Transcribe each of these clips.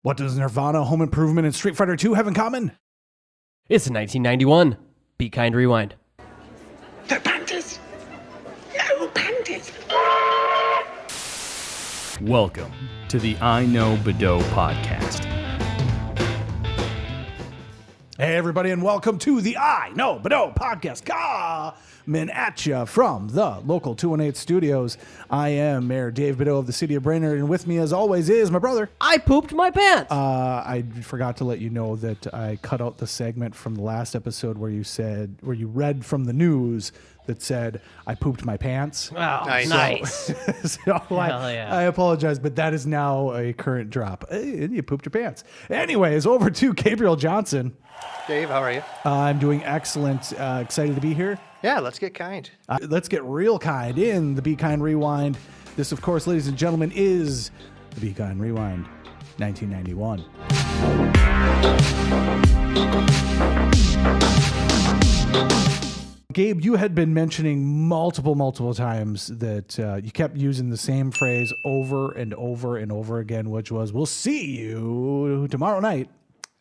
What does Nirvana, Home Improvement, and Street Fighter 2 have in common? It's 1991. Be kind, rewind. The panties. No panties. Welcome to the iKnowBadeaux podcast. Hey, everybody, and welcome to the iKnowBadeaux podcast. Coming at you from the local 218 studios. I am Mayor Dave Badeaux of the city of Brainerd, and with me, as always, is my brother. I pooped my pants. I forgot to let you know that I cut out the segment from the last episode where you read from the news that said, I pooped my pants. Oh, nice. So I apologize, but that is now a current drop. Hey, you pooped your pants. Anyways, over to Gabriel Johnson. Dave, how are you? I'm doing excellent. Excited to be here. Yeah, let's get kind. Let's get real kind in the Be Kind Rewind. This, of course, ladies and gentlemen, is the Be Kind Rewind 1991. Gabe, you had been mentioning multiple times that you kept using the same phrase over and over and over again, which was, we'll see you tomorrow night.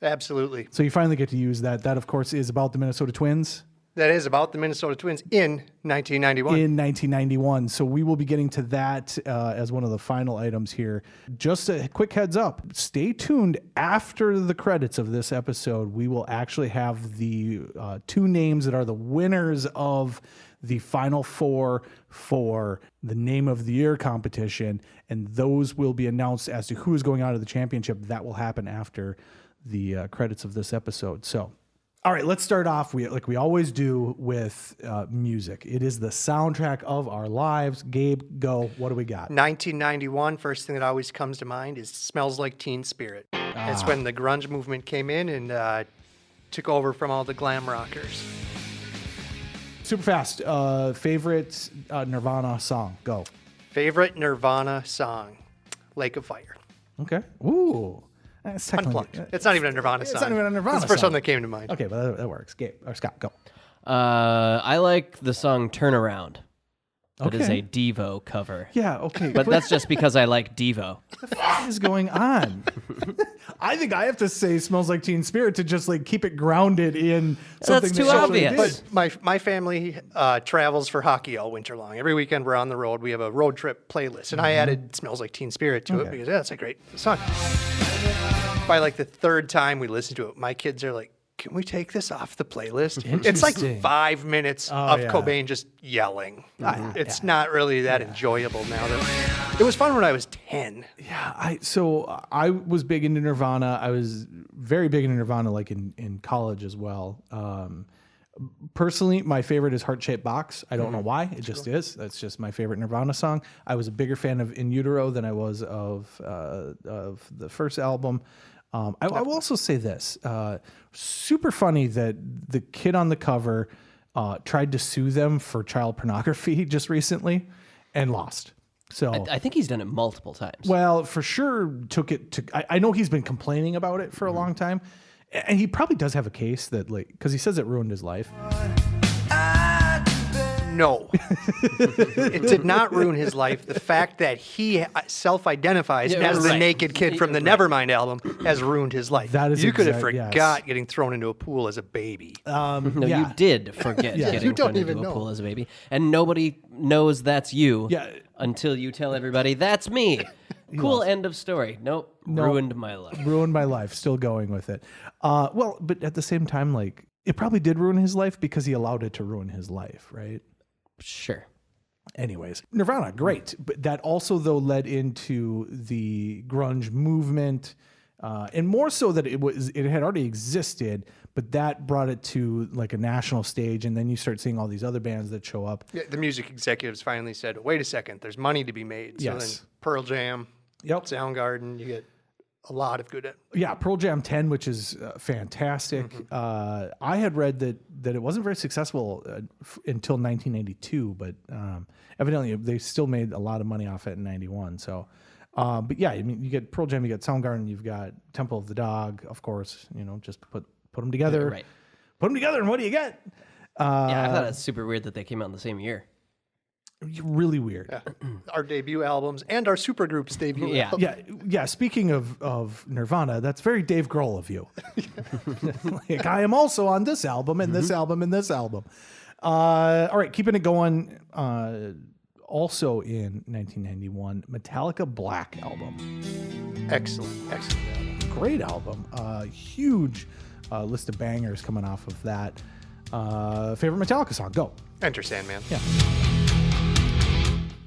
Absolutely. So you finally get to use that. That, of course, is about the Minnesota Twins. That is about the Minnesota Twins in 1991. In 1991. So we will be getting to that as one of the final items here. Just a quick heads up. Stay tuned. After the credits of this episode, we will actually have the two names that are the winners of the Final Four for the Name of the Year competition. And those will be announced as to who is going on to the championship. That will happen after the credits of this episode. So, all right, let's start off like we always do with music. It is the soundtrack of our lives. Gabe, go. What do we got? 1991, first thing that always comes to mind is Smells Like Teen Spirit. It's when the grunge movement came in and took over from all the glam rockers. Super fast. Favorite Nirvana song? Go. Favorite Nirvana song? Lake of Fire. Okay. Ooh. It's Unplugged. It's not even a Nirvana song. It's not even a Nirvana It's the first song one that came to mind. Okay, but that works. Gabe or Scott, go. I like the song Turnaround. That is Okay. a Devo cover. Yeah, okay. But that's just because I like Devo. What is going on? I think I have to say Smells Like Teen Spirit to just like keep it grounded in something That's too that actually obvious. did. But my family travels for hockey all winter long. Every weekend we're on the road. We have a road trip playlist, and I added Smells Like Teen Spirit to it because that's a great song. By like the third time we listen to it, my kids are like, can we take this off the playlist? It's like Interesting. 5 minutes of yeah. Cobain just yelling. It's not really that enjoyable now. It was fun when I was 10. Yeah, I was big into Nirvana. I was very big into Nirvana like in college as well. Personally, my favorite is Heart Shaped Box. I don't know why. It just is. That's just my favorite Nirvana song. I was a bigger fan of In Utero than I was of the first album. I will also say this. Super funny that the kid on the cover tried to sue them for child pornography just recently and lost. So I think he's done it multiple times. well, for sure took it to, I know he's been complaining about it for a long time. And he probably does have a case that like, because he says it ruined his life. No. It did not ruin his life. The fact that he self-identifies as the right. naked kid from the Nevermind album has ruined his life. That is you could have exact- forgot yes. getting thrown into a pool as a baby. No, yeah. you did forget Yeah. getting You don't thrown into even a know. pool as a baby. And nobody knows that's you Yeah. until you tell everybody, that's me. Cool, end of story. Nope, ruined my life. Ruined my life. Still going with it. Well, but at the same time, like it probably did ruin his life because he allowed it to ruin his life, right? Sure. Anyways, Nirvana, great. But that also, though, led into the grunge movement, and more so that it had already existed, but that brought it to like a national stage, and then you start seeing all these other bands that show up. Yeah, the music executives finally said, wait a second, there's money to be made. So Yes. then Pearl Jam, Yep. Soundgarden, you get a lot of good. Yeah, Pearl Jam 10, which is fantastic. I had read that it wasn't very successful until 1992, but evidently they still made a lot of money off it in 91. So, but yeah, I mean, you get Pearl Jam, you get Soundgarden, you've got Temple of the Dog, of course. You know, just put them together. Right. Put them together, and what do you get? Yeah, I thought it's super weird that they came out in the same year. Really weird. Yeah. Our debut albums and our supergroup's debut Yeah. album. Yeah. Speaking of Nirvana, that's very Dave Grohl of you. Like, I am also on this album and this album and this album. All right, keeping it going. Also in 1991, Metallica Black album. Excellent album. Great album. Huge list of bangers coming off of that. Favorite Metallica song? Go. Enter Sandman.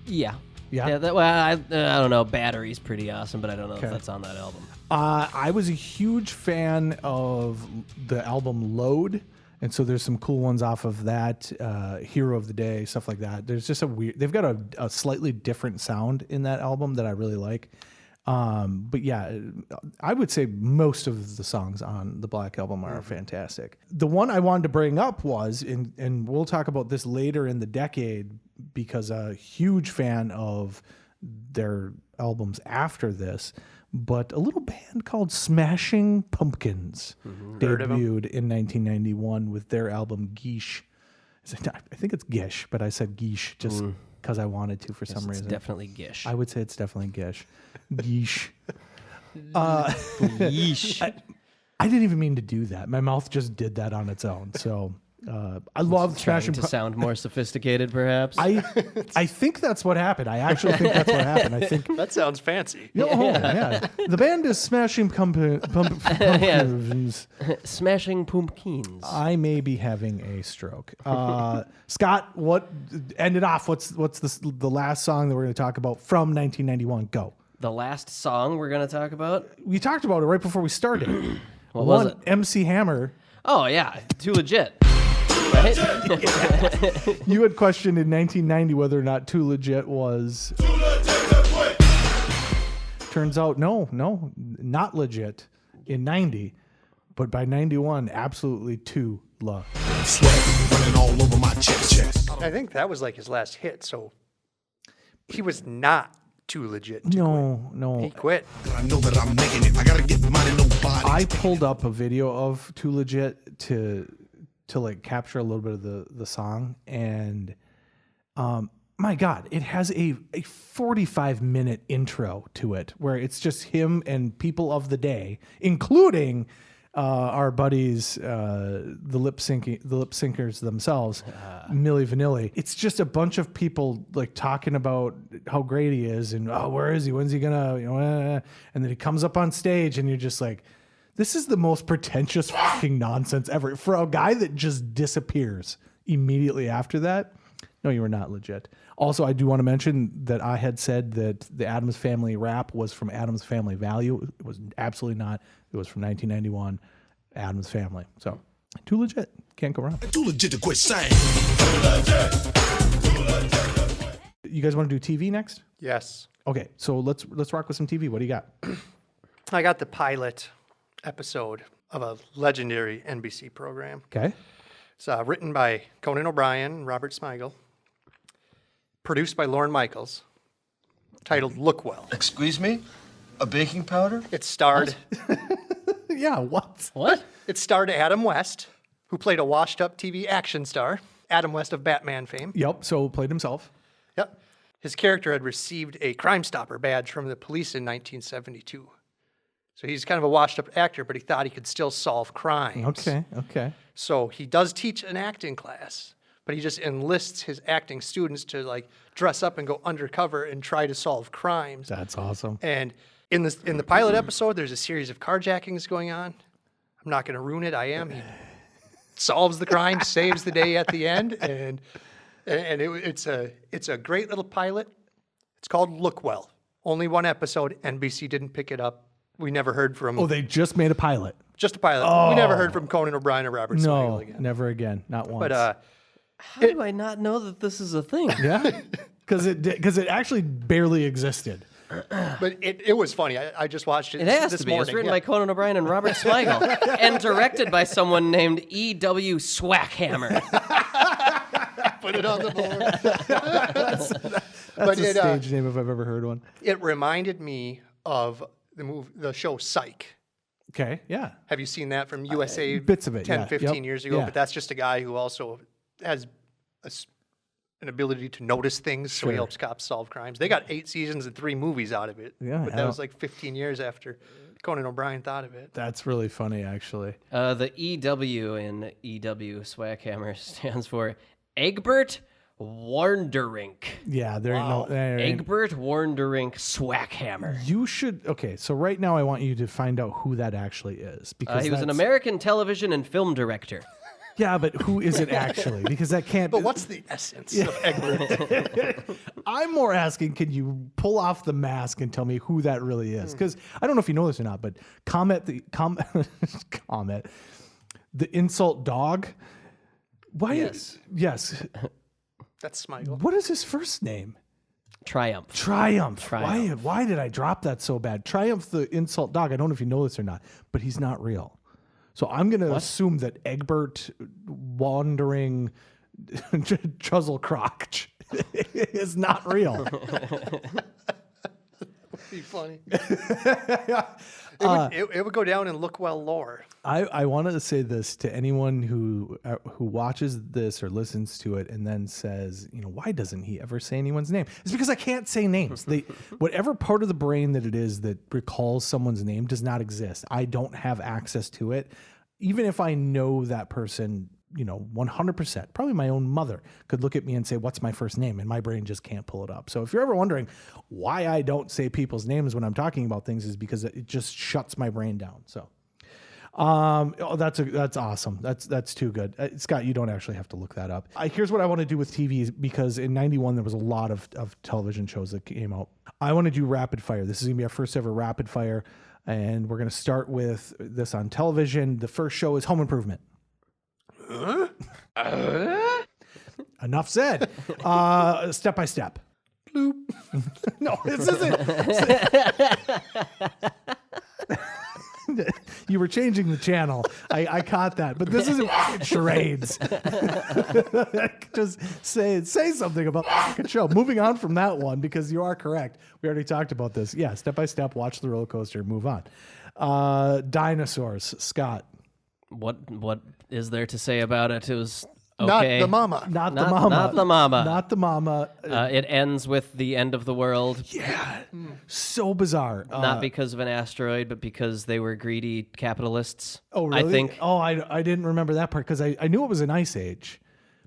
Yeah. Yeah. Well, I don't know. Battery's pretty awesome, but I don't know if that's on that album. I was a huge fan of the album Load, and so there's some cool ones off of that. Hero of the Day, stuff like that. There's just they've got a slightly different sound in that album that I really like. But yeah, I would say most of the songs on the Black Album are fantastic. The one I wanted to bring up was, and we'll talk about this later in the decade, because a huge fan of their albums after this, but a little band called Smashing Pumpkins debuted in 1991 with their album Geesh. I think it's Gish, but I said Geesh just because I wanted to for some reason. It's definitely Gish. I would say it's definitely Gish. Geesh. Yeesh. I didn't even mean to do that. My mouth just did that on its own. So I love Trying Smashing to sound more sophisticated, perhaps. I think that's what happened. I actually think that's what happened. I think. That sounds fancy. Yeah. The band is Smashing Pumpkins. Smashing Pumpkins. I may be having a stroke. Scott, what ended off? What's the last song that we're going to talk about from 1991? Go. The last song we're going to talk about? We talked about it right before we started. What was it? MC Hammer. Oh, yeah. Too legit. Right? You had questioned in 1990 whether or not Too Legit was. Turns out, no, not legit in 90, but by 91, absolutely too la. Sweat running all over my chest. I think that was like his last hit, so he was not too legit to No. He quit. I know that I'm making it. I gotta get money, nobody. I pulled up a video of Too Legit to like capture a little bit of the song, and my God, it has a 45-minute intro to it where it's just him and people of the day, including our buddies, the lip syncers themselves, Milli Vanilli. It's just a bunch of people like talking about how great he is and where is he? When's he gonna? And then he comes up on stage and you're just like, this is the most pretentious fucking nonsense ever for a guy that just disappears immediately after that. No, you were not legit. Also, I do want to mention that I had said that the Addams Family rap was from Addams Family Value. It was absolutely not. It was from 1991, Addams Family. So, Too Legit. Can't go wrong. Too legit to quit saying. You guys want to do TV next? Yes. Okay, so let's rock with some TV. What do you got? I got the pilot episode of a legendary NBC program. Okay. It's written by Conan O'Brien and Robert Smigel. Produced by Lorne Michaels. Titled Look Well. Excuse me? A baking powder? It starred... Yeah, what? What? It starred Adam West, who played a washed-up TV action star. Adam West of Batman fame. Yep, so played himself. Yep. His character had received a Crime Stopper badge from the police in 1972. So he's kind of a washed-up actor, but he thought he could still solve crimes. Okay. So he does teach an acting class, but he just enlists his acting students to like dress up and go undercover and try to solve crimes. That's awesome. And in the pilot episode, there's a series of carjackings going on. I'm not going to ruin it. I am. He solves the crime, saves the day at the end, and it's a great little pilot. It's called Look Well. Only one episode. NBC didn't pick it up. We never heard from. Oh, they just made a pilot. Just a pilot. We never heard from Conan O'Brien or Robert Smigel again. Never again. Not once. But How do I not know that this is a thing? yeah, because it actually barely existed. But it was funny. I just watched it. It has this to be. morning. It's written Yeah. by Conan O'Brien and Robert Smigel, and directed by someone named E.W. Swackhammer. Put it on the board. That's a stage name if I've ever heard one. It reminded me of the show Psych. Okay, yeah. Have you seen that from USA? Bits of it, 10, yeah. 15 Yep. years ago. Yeah. But that's just a guy who also has an an ability to notice things, so he helps cops solve crimes. They got 8 seasons and 3 movies out of it. Yeah, but that was like 15 years after Conan O'Brien thought of it. That's really funny, actually. The EW in EW Swackhammer stands for Egbert Warnderink. Yeah, there ain't no... Egbert Warnderink Swackhammer. You should... Okay, so right now I want you to find out who that actually is. Because He was an American television and film director. Yeah, but who is it actually? Because that can't... But what's the essence of Egbert? I'm more asking, can you pull off the mask and tell me who that really is? Because I don't know if you know this or not, but Comet, the insult dog. Why? Yes. That's Smigel. What is his first name? Triumph. Why did I drop that so bad? Triumph, the insult dog. I don't know if you know this or not, but he's not real. So I'm going to assume that Egbert Wandering Chuzzlecrotch is not real. Be funny. It would go down in Look Well lore. I wanted to say this to anyone who watches this or listens to it and then says, why doesn't he ever say anyone's name? It's because I can't say names. Whatever part of the brain that it is that recalls someone's name does not exist. I don't have access to it. Even if I know that person, 100%, probably my own mother could look at me and say, what's my first name? And my brain just can't pull it up. So if you're ever wondering why I don't say people's names when I'm talking about things, is because it just shuts my brain down. So, that's awesome. That's too good. Scott, you don't actually have to look that up. Here's what I want to do with TV, because in 91, there was a lot of television shows that came out. I want to do rapid fire. This is going to be our first ever rapid fire. And we're going to start with this on television. The first show is Home Improvement. Enough said. Step by Step. Bloop. No, this isn't. You were changing the channel. I caught that, but this isn't charades. Just say something about the show. Moving on from that one, because you are correct. We already talked about this. Yeah, Step by Step. Watch the roller coaster. Move on. Dinosaurs. Scott. What is there to say about it? It was okay. Not the mama. Not the mama. It ends with the end of the world. Yeah. So bizarre. Not because of an asteroid, but because they were greedy capitalists. Oh, really? I think. Oh, I didn't remember that part, because I knew it was an ice age,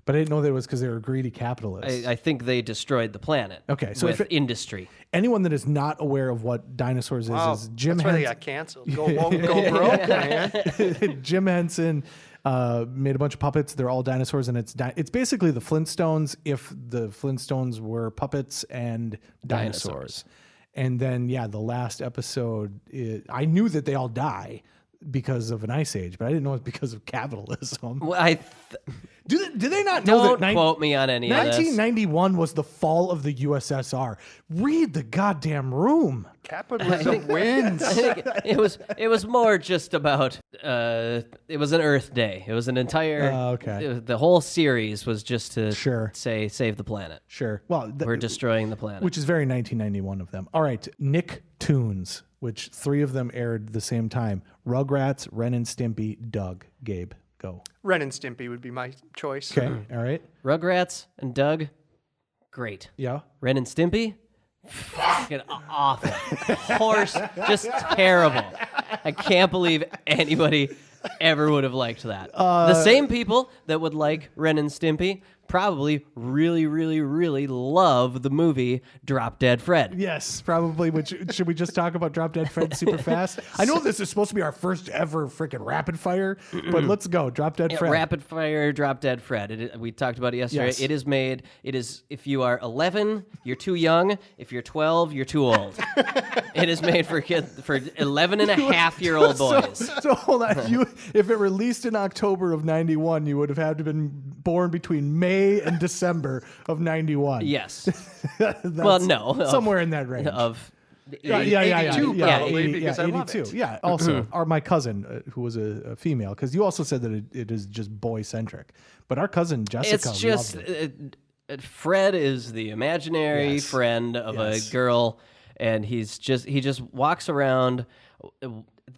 but I didn't know that it was because they were greedy capitalists. I think they destroyed the planet. Okay, so with industry. Anyone that is not aware of what dinosaurs is Jim That's why they got canceled. Go broke, man. Jim Henson made a bunch of puppets. They're all dinosaurs, and it's basically the Flintstones if the Flintstones were puppets and dinosaurs. And then, the last episode, I knew that they all die because of an ice age, but I didn't know it was because of capitalism. Well, do they not know Don't quote me on any of this. 1991 was the fall of the USSR. Read the goddamn room. Capitalism wins. I think it was more just about it was an Earth Day. It was an entire the whole series was just to say save the planet. Sure. Well, we're destroying the planet, which is very 1991 of them. All right, Nicktoons, which 3 of them aired the same time. Rugrats, Ren and Stimpy, Doug. Gabe, go. Ren and Stimpy would be my choice. Okay. All right. Rugrats and Doug, great. Yeah. Ren and Stimpy, fucking awful. Horse, just terrible. I can't believe anybody ever would have liked that. The same people that would like Ren and Stimpy probably really, really, really love the movie Drop Dead Fred. Yes, probably. Which should we just talk about Drop Dead Fred super fast? I know this is supposed to be our first ever freaking rapid fire, but let's go. Drop Dead Fred. Rapid fire Drop Dead Fred. We talked about it yesterday. Yes. It is if you are 11, you're too young. If you're 12, you're too old. It is made for 11 and a half year old boys. So hold on. If it released in October of 91, you would have had to have been born between May and December of 91. Yes. Well, no. Somewhere in that range. Of 82 probably, because I love 82. it. Yeah, also, my cousin, who was a female, because you also said that it is just boy-centric. But our cousin, Jessica, it's just, loved it. Fred is the imaginary friend of a girl, and he just walks around.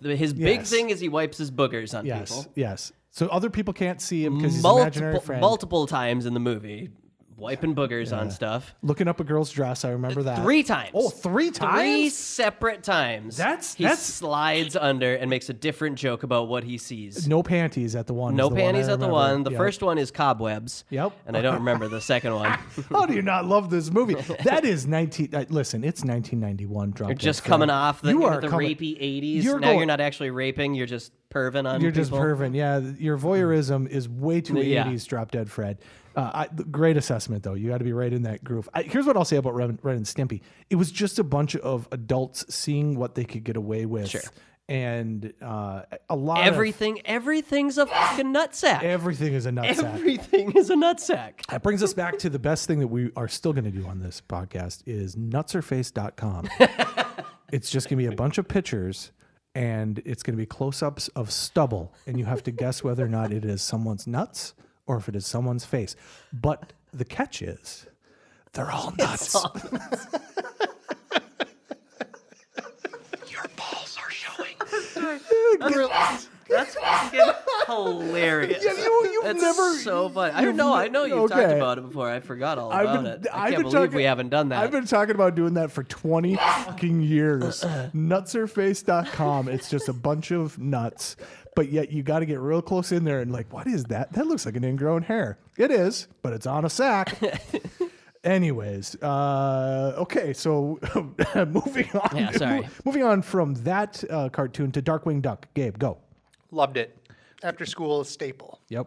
His big thing is he wipes his boogers on people. Yes. So other people can't see him because he's an imaginary friend. Multiple times in the movie, wiping boogers on stuff. Looking up a girl's dress, I remember that. 3 times. Oh, 3 times? 3 separate times. He slides under and makes a different joke about what he sees. No panties at the one. No panties at the one. The first one is cobwebs. Yep. And I don't remember the second one. How do you not love this movie? That is 19... listen, it's 1991. You're just coming off the rapey 80s. You're not actually raping. You're just perving on people. You're just perving. Yeah, your voyeurism is way too 80s Drop Dead Fred. Great assessment, though. You got to be right in that groove. Here's what I'll say about Ren and Stimpy. It was just a bunch of adults seeing what they could get away with. Sure. And a lot everything's a fucking nutsack. Everything is a nutsack. Everything is a nutsack. That brings us back to the best thing that we are still going to do on this podcast is nutserface.com. It's just going to be a bunch of pictures, and it's going to be close-ups of stubble, and you have to guess whether or not it is someone's nuts or if it is someone's face. But the catch is, they're all nuts. Your balls are showing. That's fucking hilarious. Yeah, you've That's never... so funny. I know you've talked about it before. I forgot all about it. I can't believe we haven't done that. I've been talking about doing that for 20 fucking years. Nutserface.com. It's just a bunch of nuts, but yet you got to get real close in there and like, what is that? That looks like an ingrown hair. It is, but it's on a sack. Anyways, okay, so moving on. Yeah, sorry. Moving on from that cartoon to Darkwing Duck. Gabe, go. Loved it. After school, staple. Yep.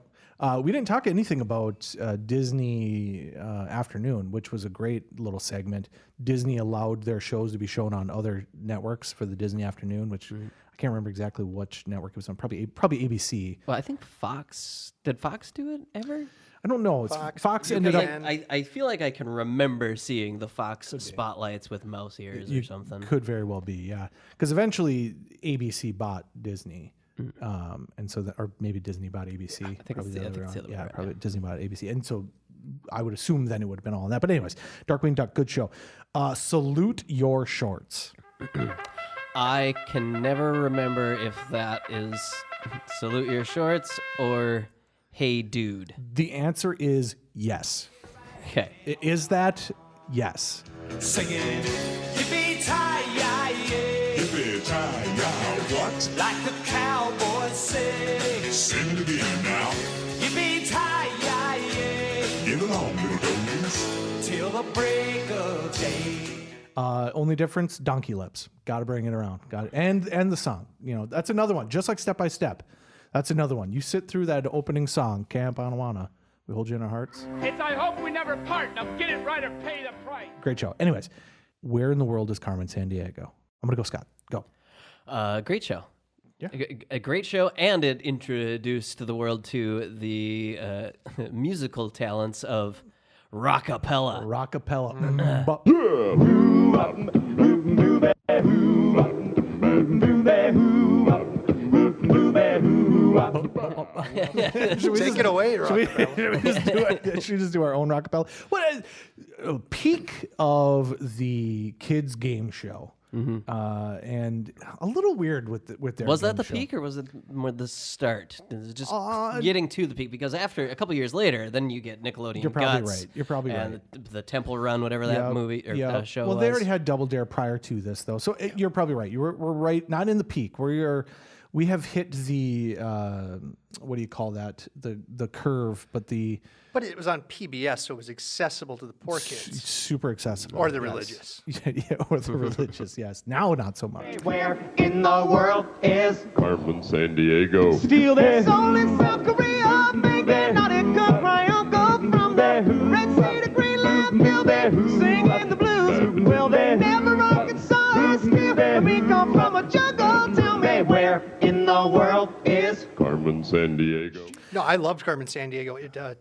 We didn't talk anything about Disney Afternoon, which was a great little segment. Disney allowed their shows to be shown on other networks for the Disney Afternoon, which I can't remember exactly which network it was on. Probably ABC. Well, I think Fox. Did Fox do it ever? I don't know. Fox ended up. I feel like I can remember seeing the Fox spotlights with mouse ears or something. Could very well be, yeah. Because eventually ABC bought Disney. And so or maybe Disney bought ABC. I think it's the other way around. Probably Disney bought ABC. And so I would assume then it would have been all in that. But anyways, Darkwing Duck, good show. Salute Your Shorts. I can never remember if that is Salute Your Shorts or Hey Dude. The answer is yes. Okay. Is that yes? Singing, yippee-ki-yay, yippee-ki-yay, what? Like the cowboys say. Sing it again now. Yippee-ki-yay, get along, little dogs, till the break of day. Only difference, donkey lips. Got to bring it around. Got it. And the song. You know, that's another one. Just like Step by Step. That's another one. You sit through that opening song, Camp Anawana. We hold you in our hearts. It's I hope we never part. Now get it right or pay the price. Great show. Anyways, where in the world is Carmen Sandiego? I'm going to go Scott. Go. Great show. Yeah. A great show, and it introduced the world to the musical talents of rockapella. Take it away, Rockapella. Should we just do our own rockapella? What is a peak of the kids' game show? And a little weird with their. Was that the show. peak, or was it more the start? Is it just getting to the peak? Because after a couple years later, then you get Nickelodeon. You're probably Guts right. You're probably and right. The Temple Run, whatever that movie or show was. Well, they already had Double Dare prior to this, though. So you're probably right. We're right. Not in the peak. We have hit the what do you call that? The curve, but But it was on PBS, so it was accessible to the poor kids. Super accessible. Or the religious. Yeah, or the religious, yes. Now, not so much. Where in the world is Carmen Sandiego? Steal their soul in South Korea, baby, not a good cry uncle from the Red Sea to Greenland, Bill, they're singing the blues. Well, they never Arkansas, still, we come from a jungle, tell me where in the world is Carmen Sandiego? No, I loved Carmen Sandiego.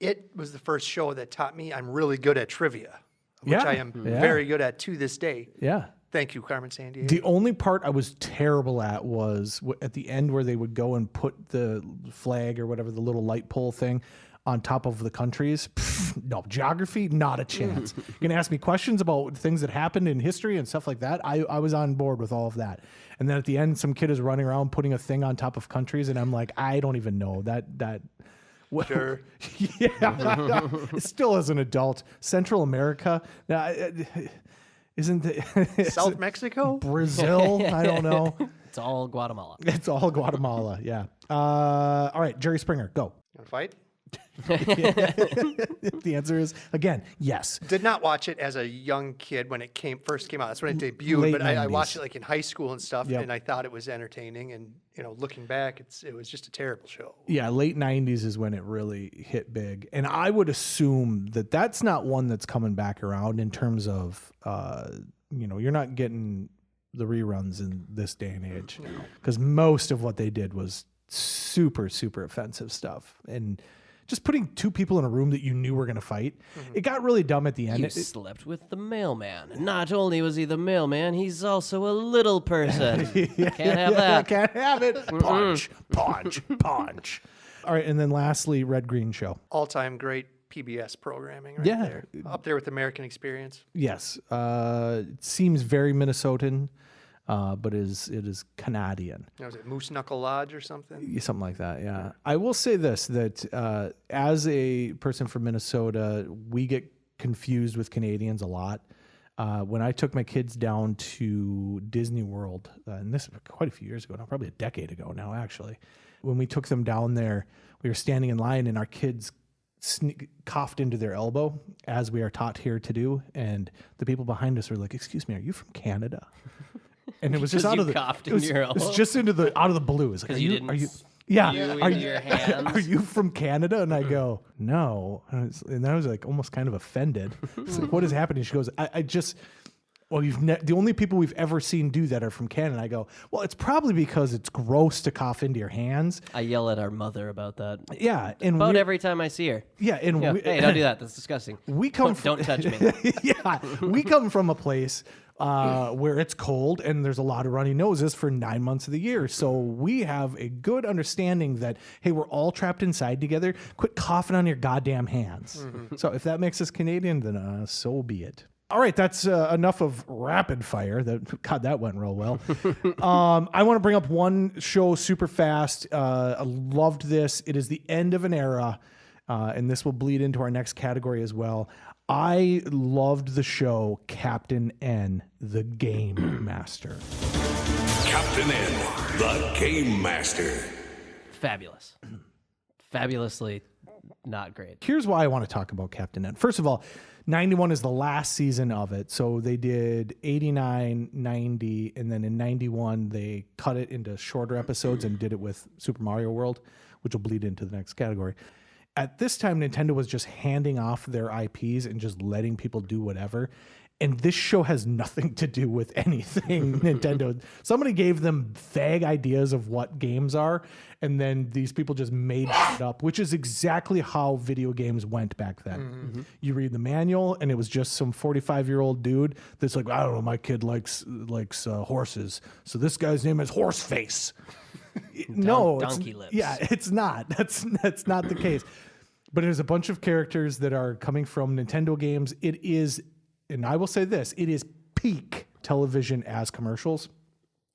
It was the first show that taught me I'm really good at trivia, which I am very good at to this day. Yeah. Thank you, Carmen Sandiego. The only part I was terrible at was at the end where they would go and put the flag or whatever, the little light pole thing on top of the countries. No, geography, not a chance. You're going to ask me questions about things that happened in history and stuff like that. I was on board with all of that. And then at the end, some kid is running around putting a thing on top of countries, and I'm like, I don't even know. That Sure. Yeah. Still as an adult. Central America. Now, isn't it South Mexico? Brazil? I don't know. It's all Guatemala. It's all Guatemala. Yeah. All right, Jerry Springer, go. You want to fight? The answer is, again, yes. Did not watch it as a young kid when it first came out. That's when it debuted. Late But I 90s. watched it like in high school and stuff, Yep. and I thought it was entertaining. And looking back, it was just a terrible show. Yeah, late 90s is when it really hit big. And I would assume that that's not one that's coming back around in terms of, you're not getting the reruns in this day and age. Because most of what they did was super, super offensive stuff. And just putting two people in a room that you knew were going to fight, it got really dumb at the end. You slept with the mailman. Not only was he the mailman, he's also a little person. Can't have that. Can't have it. Punch, punch, punch. All right, and then lastly, Red Green Show. All-time great PBS programming right Yeah. there. Up there with American Experience. Yes, it seems very Minnesotan, but it is Canadian. Was it Moose Knuckle Lodge or something? Something like that, yeah. I will say this, that as a person from Minnesota, we get confused with Canadians a lot. When I took my kids down to Disney World, and this was quite a few years ago now, probably a decade ago now, actually. When we took them down there, we were standing in line and our kids coughed into their elbow, as we are taught here to do. And the people behind us were like, "Excuse me, are you from Canada?" And it was just out of the coughed it was, in your it was elbow? just out of the blue. It's like, Because you didn't. yeah, spew are into you your hands? are you from Canada? And I go, no. And I was like almost kind of offended. It's like, what is happening? She goes, I just, well, the only people we've ever seen do that are from Canada. I go, well, it's probably because it's gross to cough into your hands. I yell at our mother about that. Yeah, and About every time I see her. yeah, and Yeah, hey, don't do that. That's disgusting. we come Don't touch me. Yeah, we come from a place where it's cold and there's a lot of runny noses for 9 months of the year. So we have a good understanding that, hey, we're all trapped inside together. Quit coughing on your goddamn hands. So if that makes us Canadian, then so be it. All right, that's enough of rapid fire. God, that went real well. I want to bring up one show super fast. I loved this. It is the end of an era, and this will bleed into our next category as well. I loved the show Captain N, the Game Master. Captain N, the Game Master. Fabulous. Fabulously not great. Here's why I want to talk about Captain N. First of all, 91 is the last season of it. So they did 89, 90, and then in 91, they cut it into shorter episodes and did it with Super Mario World, which will bleed into the next category. At this time, Nintendo was just handing off their IPs and just letting people do whatever. And this show has nothing to do with anything Nintendo. Somebody gave them vague ideas of what games are, and then these people just made it up, which is exactly how video games went back then. You read the manual, and it was just some 45-year-old dude that's like, I don't know, my kid likes horses, so this guy's name is Horseface. No, Donkey lips. Yeah, it's not. That's not the case. But there's a bunch of characters that are coming from Nintendo games. It is, and I will say this, it is peak television as commercials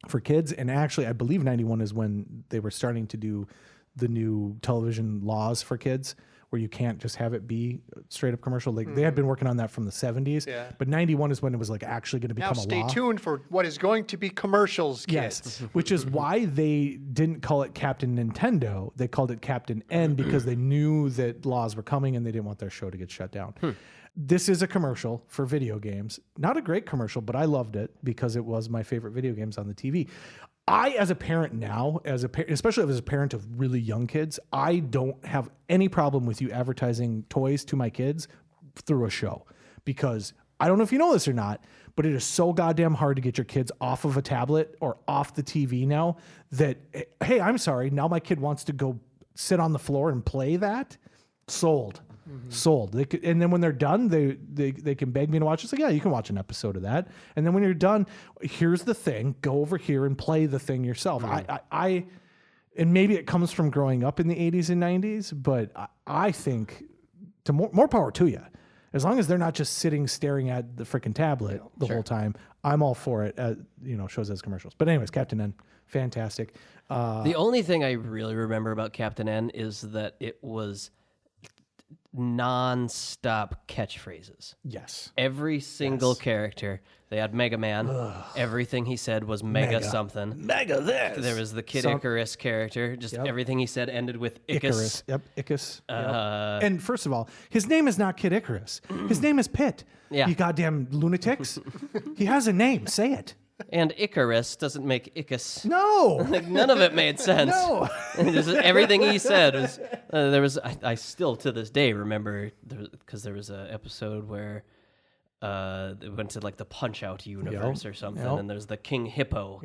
for kids. And actually, I believe 91 is when they were starting to do the new television laws for kids, where you can't just have it be straight up commercial. Like they had been working on that from the 70s, but 91 is when it was like actually going to become Now a stay law. tuned for what is going to be commercials, kids. Yes, which is why they didn't call it Captain Nintendo. They called it Captain N because they knew that laws were coming and they didn't want their show to get shut down. This is a commercial for video games. Not a great commercial, but I loved it because it was my favorite video games on the TV. I, as a parent now, especially as a parent of really young kids, I don't have any problem with you advertising toys to my kids through a show, because I don't know if you know this or not, but it is so goddamn hard to get your kids off of a tablet or off the TV now that, hey, I'm sorry, now my kid wants to go sit on the floor and play that. Sold. Sold. They could, and then when they're done, they can beg me to watch. It's like, yeah, you can watch an episode of that. And then when you're done, here's the thing. Go over here and play the thing yourself. I and maybe it comes from growing up in the 80s and 90s, but I think to more power to you. As long as they're not just sitting staring at the freaking tablet the whole time, I'm all for it. Shows as commercials. But anyways, Captain N, fantastic. The only thing I really remember about Captain N is that it was non-stop catchphrases. Yes. Every single character. They had Mega Man. Everything he said was mega something. Mega this. There was the Kid Icarus character. Just everything he said ended with Icarus. Yep, Icarus. And first of all, his name is not Kid Icarus. His name is Pitt. Yeah. You goddamn lunatics. He has a name. Say it. And Icarus doesn't make Icus. No. Like, none of it made sense. No. Everything he said was. I still to this day remember because there was an episode where it went to like the Punch-Out universe or something, and there's the King Hippo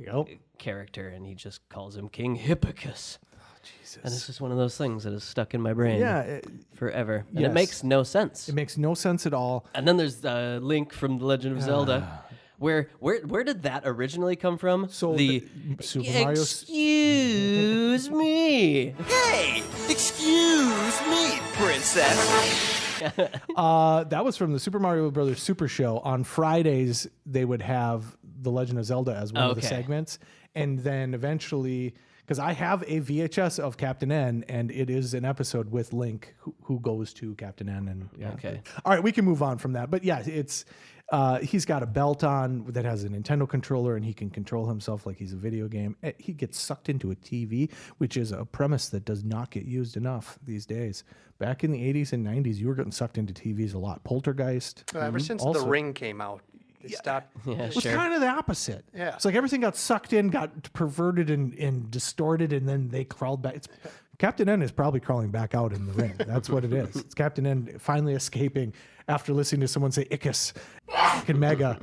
character, and he just calls him King Hippicus. Jesus. And it's just one of those things that is stuck in my brain forever. And it makes no sense. It makes no sense at all. And then there's Link from The Legend of Zelda. Where did that originally come from? So the Super Mario. Excuse me. Hey, excuse me, princess. That was from the Super Mario Brothers Super Show. On Fridays, they would have The Legend of Zelda as one of the segments, and then eventually, because I have a VHS of Captain N, and it is an episode with Link who goes to Captain N. And all right, we can move on from that. But yeah, it's. He's got a belt on that has a Nintendo controller, and he can control himself like he's a video game. He gets sucked into a TV, which is a premise that does not get used enough these days. Back in the 80s and 90s, you were getting sucked into TVs a lot. Poltergeist. Ever since The Ring came out, they stopped. It was kind of the opposite. Yeah. It's like everything got sucked in, got perverted and distorted, and then they crawled back. Captain N is probably crawling back out in the ring. That's what it is. It's Captain N finally escaping after listening to someone say Icus and Mega.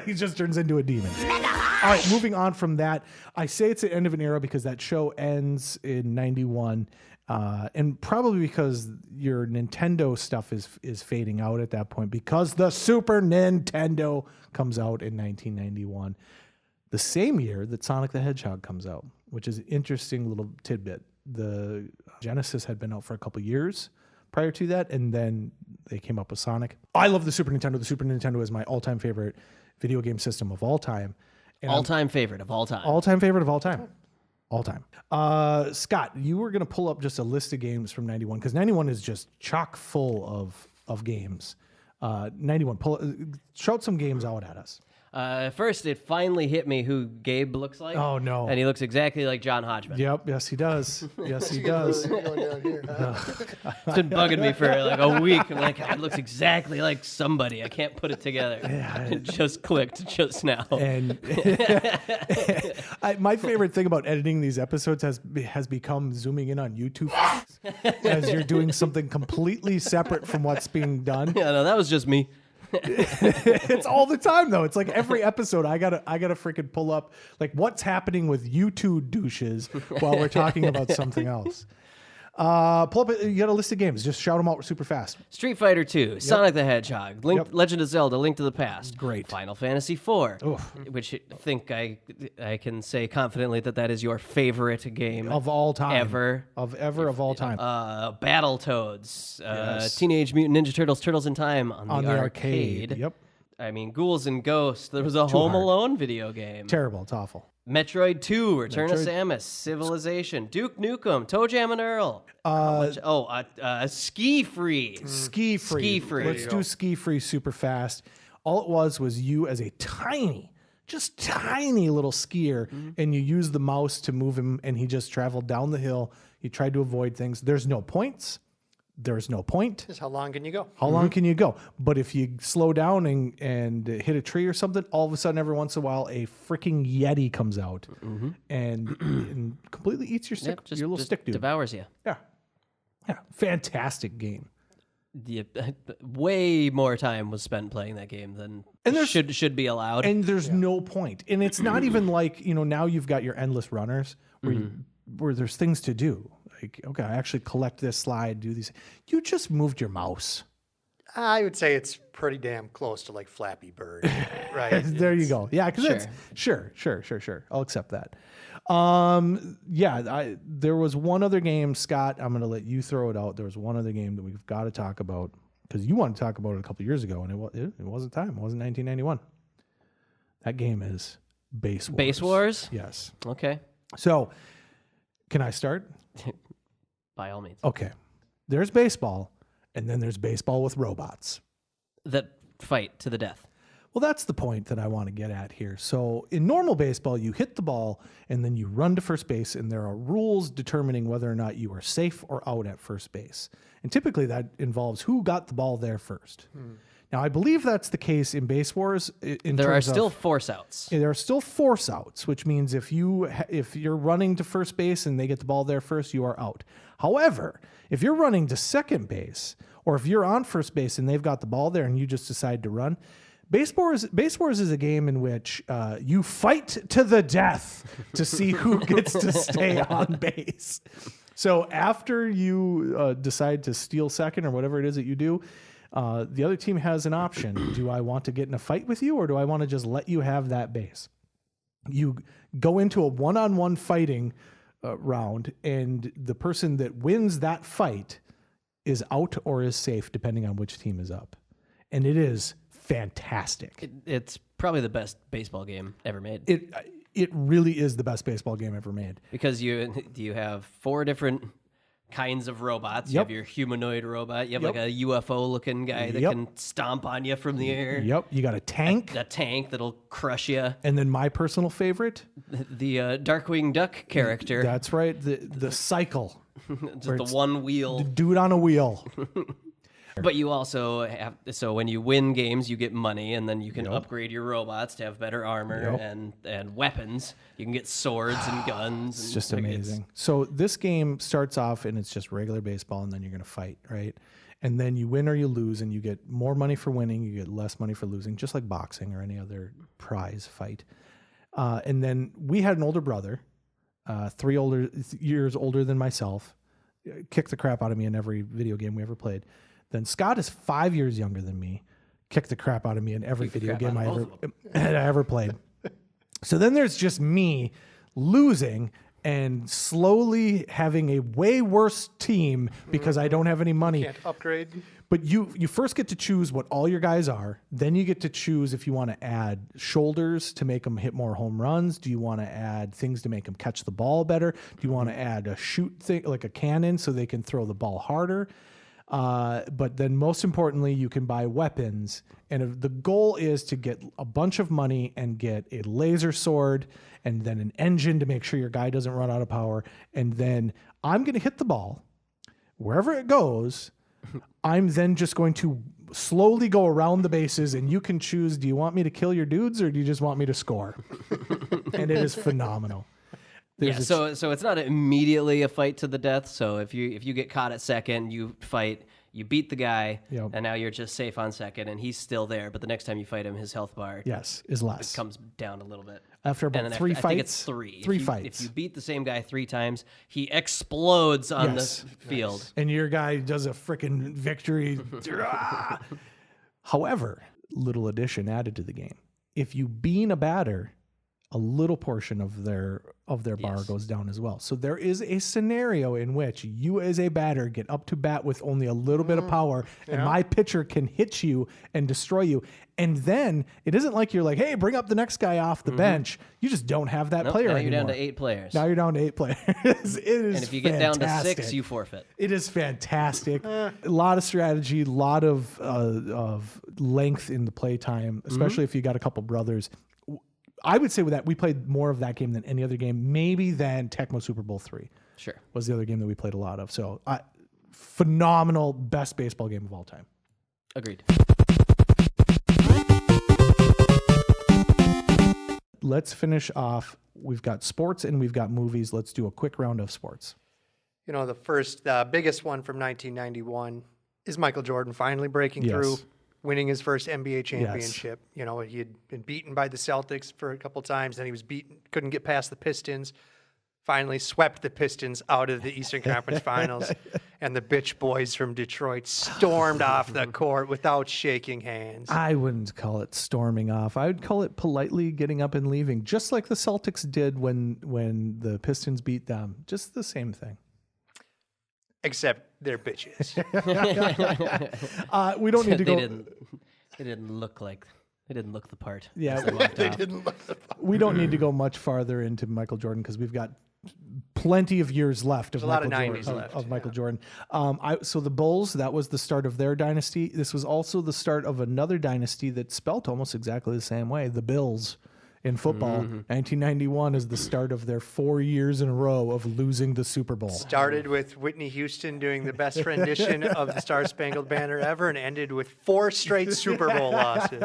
He just turns into a demon. All right, moving on from that. I say it's the end of an era because that show ends in 91. And probably because your Nintendo stuff is fading out at that point because the Super Nintendo comes out in 1991. The same year that Sonic the Hedgehog comes out, which is an interesting little tidbit. The Genesis had been out for a couple years prior to that, and then they came up with Sonic. I love the Super Nintendo. The Super Nintendo is my all-time favorite video game system of all time. All-time favorite of all time. All-time favorite of all time. All time. Scott, you were going to pull up just a list of games from 91, because 91 is just chock full of games. 91, shout some games out at us. First, it finally hit me who Gabe looks like. Oh, no. And he looks exactly like John Hodgman. Yep, yes, he does. Yes, he does. It's been bugging me for like a week. I'm like, it looks exactly like somebody. I can't put it together. It just clicked just now. And my favorite thing about editing these episodes has become zooming in on YouTube as you're doing something completely separate from what's being done. Yeah, no, that was just me. It's all the time though. It's like every episode I gotta freaking pull up like what's happening with you two douches while we're talking about something else. Pull up. You got a list of games. Just shout them out super fast. Street Fighter 2, Sonic the Hedgehog, Legend of Zelda, Link to the Past. Great. Final Fantasy 4, which I think I can say confidently that is your favorite game of all time. Of all time. Battletoads, Yes. Teenage Mutant Ninja Turtles, Turtles in Time on the arcade. Yep. I mean, Ghouls and Ghosts. There was a Home Alone video game. Terrible. It's awful. Metroid 2, Return of Samus, Civilization, Duke Nukem, Toe Jam and Earl. Ski Free. Ski Free. Let's do Ski Free super fast. All it was you as a tiny little skier, and you use the mouse to move him, and he just traveled down the hill. He tried to avoid things. There's no points. There's no point. Just how long can you go? How long can you go? But if you slow down and hit a tree or something, all of a sudden, every once in a while, a freaking Yeti comes out and completely eats your stick, your little stick dude. Devours you. Yeah. Fantastic game. Yeah, way more time was spent playing that game than should be allowed. And there's no point. And it's not even like, now you've got your endless runners where there's things to do. Like, okay, I actually collect this slide, do these. You just moved your mouse. I would say it's pretty damn close to like Flappy Bird, right? There you go. Yeah, because sure. I'll accept that. There was one other game, Scott. I'm going to let you throw it out. There was one other game that we've got to talk about. because you wanted to talk about it a couple years ago, and it wasn't time. It wasn't 1991. That game is Base Wars. Base Wars? Yes. Okay. So, can I start? By all means. Okay. There's baseball, and then there's baseball with robots that fight to the death. Well, that's the point that I want to get at here. So in normal baseball, you hit the ball and then you run to first base, and there are rules determining whether or not you are safe or out at first base. And typically that involves who got the ball there first. Now, I believe that's the case in Base Wars. There are still force outs. There are still force outs, which means if you're running to first base and they get the ball there first, you are out. However, if you're running to second base, or if you're on first base and they've got the ball there and you just decide to run, Base Wars is a game in which you fight to the death to see who gets to stay on base. So after you decide to steal second or whatever it is that you do, the other team has an option. Do I want to get in a fight with you, or do I want to just let you have that base? You go into a one-on-one fighting round, and the person that wins that fight is out or is safe, depending on which team is up. And it is fantastic. It's probably the best baseball game ever made. It really is the best baseball game ever made. Because you have 4 different kinds of robots. You have your humanoid robot. You have like a UFO looking guy that can stomp on you from the air. Yep. You got a tank. A tank that'll crush you. And then my personal favorite, the Darkwing Duck character. That's right. The cycle. Just the one wheel. The dude on a wheel. But you also have, so when you win games, you get money, and then you can upgrade your robots to have better armor and weapons. You can get swords and guns. It's just amazing. So this game starts off and it's just regular baseball, and then you're going to fight, right? And then you win or you lose, and you get more money for winning, you get less money for losing, just like boxing or any other prize fight. And then we had an older brother, 3 years older than myself, kicked the crap out of me in every video game we ever played. Then Scott is 5 years younger than me, kicked the crap out of me in every video game I ever played. So then there's just me losing and slowly having a way worse team because I don't have any money. Can't upgrade. But you first get to choose what all your guys are. Then you get to choose if you want to add shoulders to make them hit more home runs. Do you want to add things to make them catch the ball better? Do you want to add a shoot thing like a cannon so they can throw the ball harder? But then most importantly, you can buy weapons. And if the goal is to get a bunch of money and get a laser sword and then an engine to make sure your guy doesn't run out of power. And then I'm going to hit the ball wherever it goes. I'm then just going to slowly go around the bases, and you can choose, do you want me to kill your dudes or do you just want me to score? And it is phenomenal. So it's not immediately a fight to the death. So if you get caught at second, you fight, you beat the guy, and now you're just safe on second, and he's still there. But the next time you fight him, his health bar is less. It comes down a little bit. After about 3 fights, I think it's 3. 3 fights. If you beat the same guy 3 times, he explodes on the field, and your guy does a freaking victory. However, little addition added to the game: if you bean a batter, a little portion of their bar goes down as well. So there is a scenario in which you as a batter get up to bat with only a little bit of power, and my pitcher can hit you and destroy you. And then it isn't like you're like, hey, bring up the next guy off the bench. You just don't have that player anymore. Now you're down to 8 players. Now you're down to 8 players. It is and if you get down to 6, you forfeit. It is fantastic. A lot of strategy, a lot of length in the play time, especially if you got a couple brothers. I would say with that, we played more of that game than any other game, maybe than Tecmo Super Bowl 3. Sure. Was the other game that we played a lot of. So phenomenal, best baseball game of all time. Agreed. Let's finish off. We've got sports and we've got movies. Let's do a quick round of sports. You know, the biggest one from 1991 is Michael Jordan finally breaking through, winning his first NBA championship. You know, he had been beaten by the Celtics for a couple times, then he was couldn't get past the Pistons. Finally swept the Pistons out of the Eastern Conference Finals, and the bitch boys from Detroit stormed off the court without shaking hands. I wouldn't call it storming off. I would call it politely getting up and leaving, just like the Celtics did when the Pistons beat them. Just the same thing. except they're bitches. We don't need to go. They didn't look the part. Yeah, They didn't look the part. we don't need to go much farther into Michael Jordan because we've got plenty of years left of There's a lot Michael of Jordan. 90s left, Of Michael Jordan. So the Bulls, that was the start of their dynasty. This was also the start of another dynasty that spelt almost exactly the same way. The Bills in football. 1991 is the start of their 4 years in a row of losing the Super Bowl. Started with Whitney Houston doing the best rendition of the Star Spangled Banner ever and ended with 4 straight Super Bowl losses.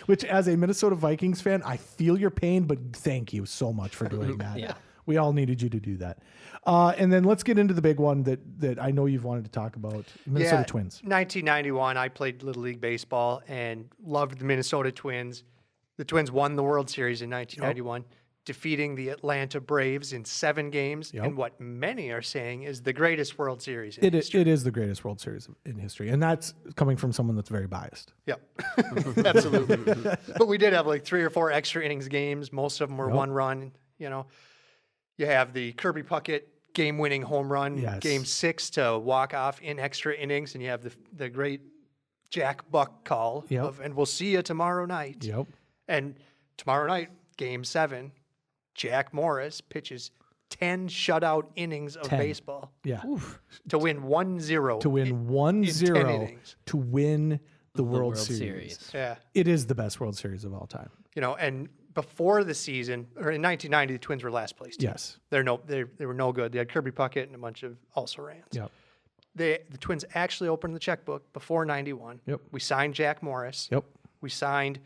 Which, as a Minnesota Vikings fan, I feel your pain, but thank you so much for doing that. Yeah. We all needed you to do that. And then let's get into the big one that I know you've wanted to talk about, Minnesota Twins. 1991, I played Little League Baseball and loved the Minnesota Twins. The Twins won the World Series in 1991, defeating the Atlanta Braves in 7 games, in what many are saying is the greatest World Series in history. It is the greatest World Series in history, and that's coming from someone that's very biased. Yep, absolutely. But we did have like 3 or 4 extra innings games. Most of them were 1 run. You know, you have the Kirby Puckett game-winning home run, Game 6 to walk off in extra innings, and you have the great Jack Buck call of, and we'll see you tomorrow night. Yep. And tomorrow night, Game 7, Jack Morris pitches 10 shutout innings of baseball. Yeah. To win 1-0. To win 1-0 to win the World Series. Yeah. It is the best World Series of all time. You know, and before the season, or in 1990, the Twins were last place. Yes. They were no good. They had Kirby Puckett and a bunch of also-rans. Yep. The Twins actually opened the checkbook before 91. Yep. We signed Jack Morris. Yep. We signed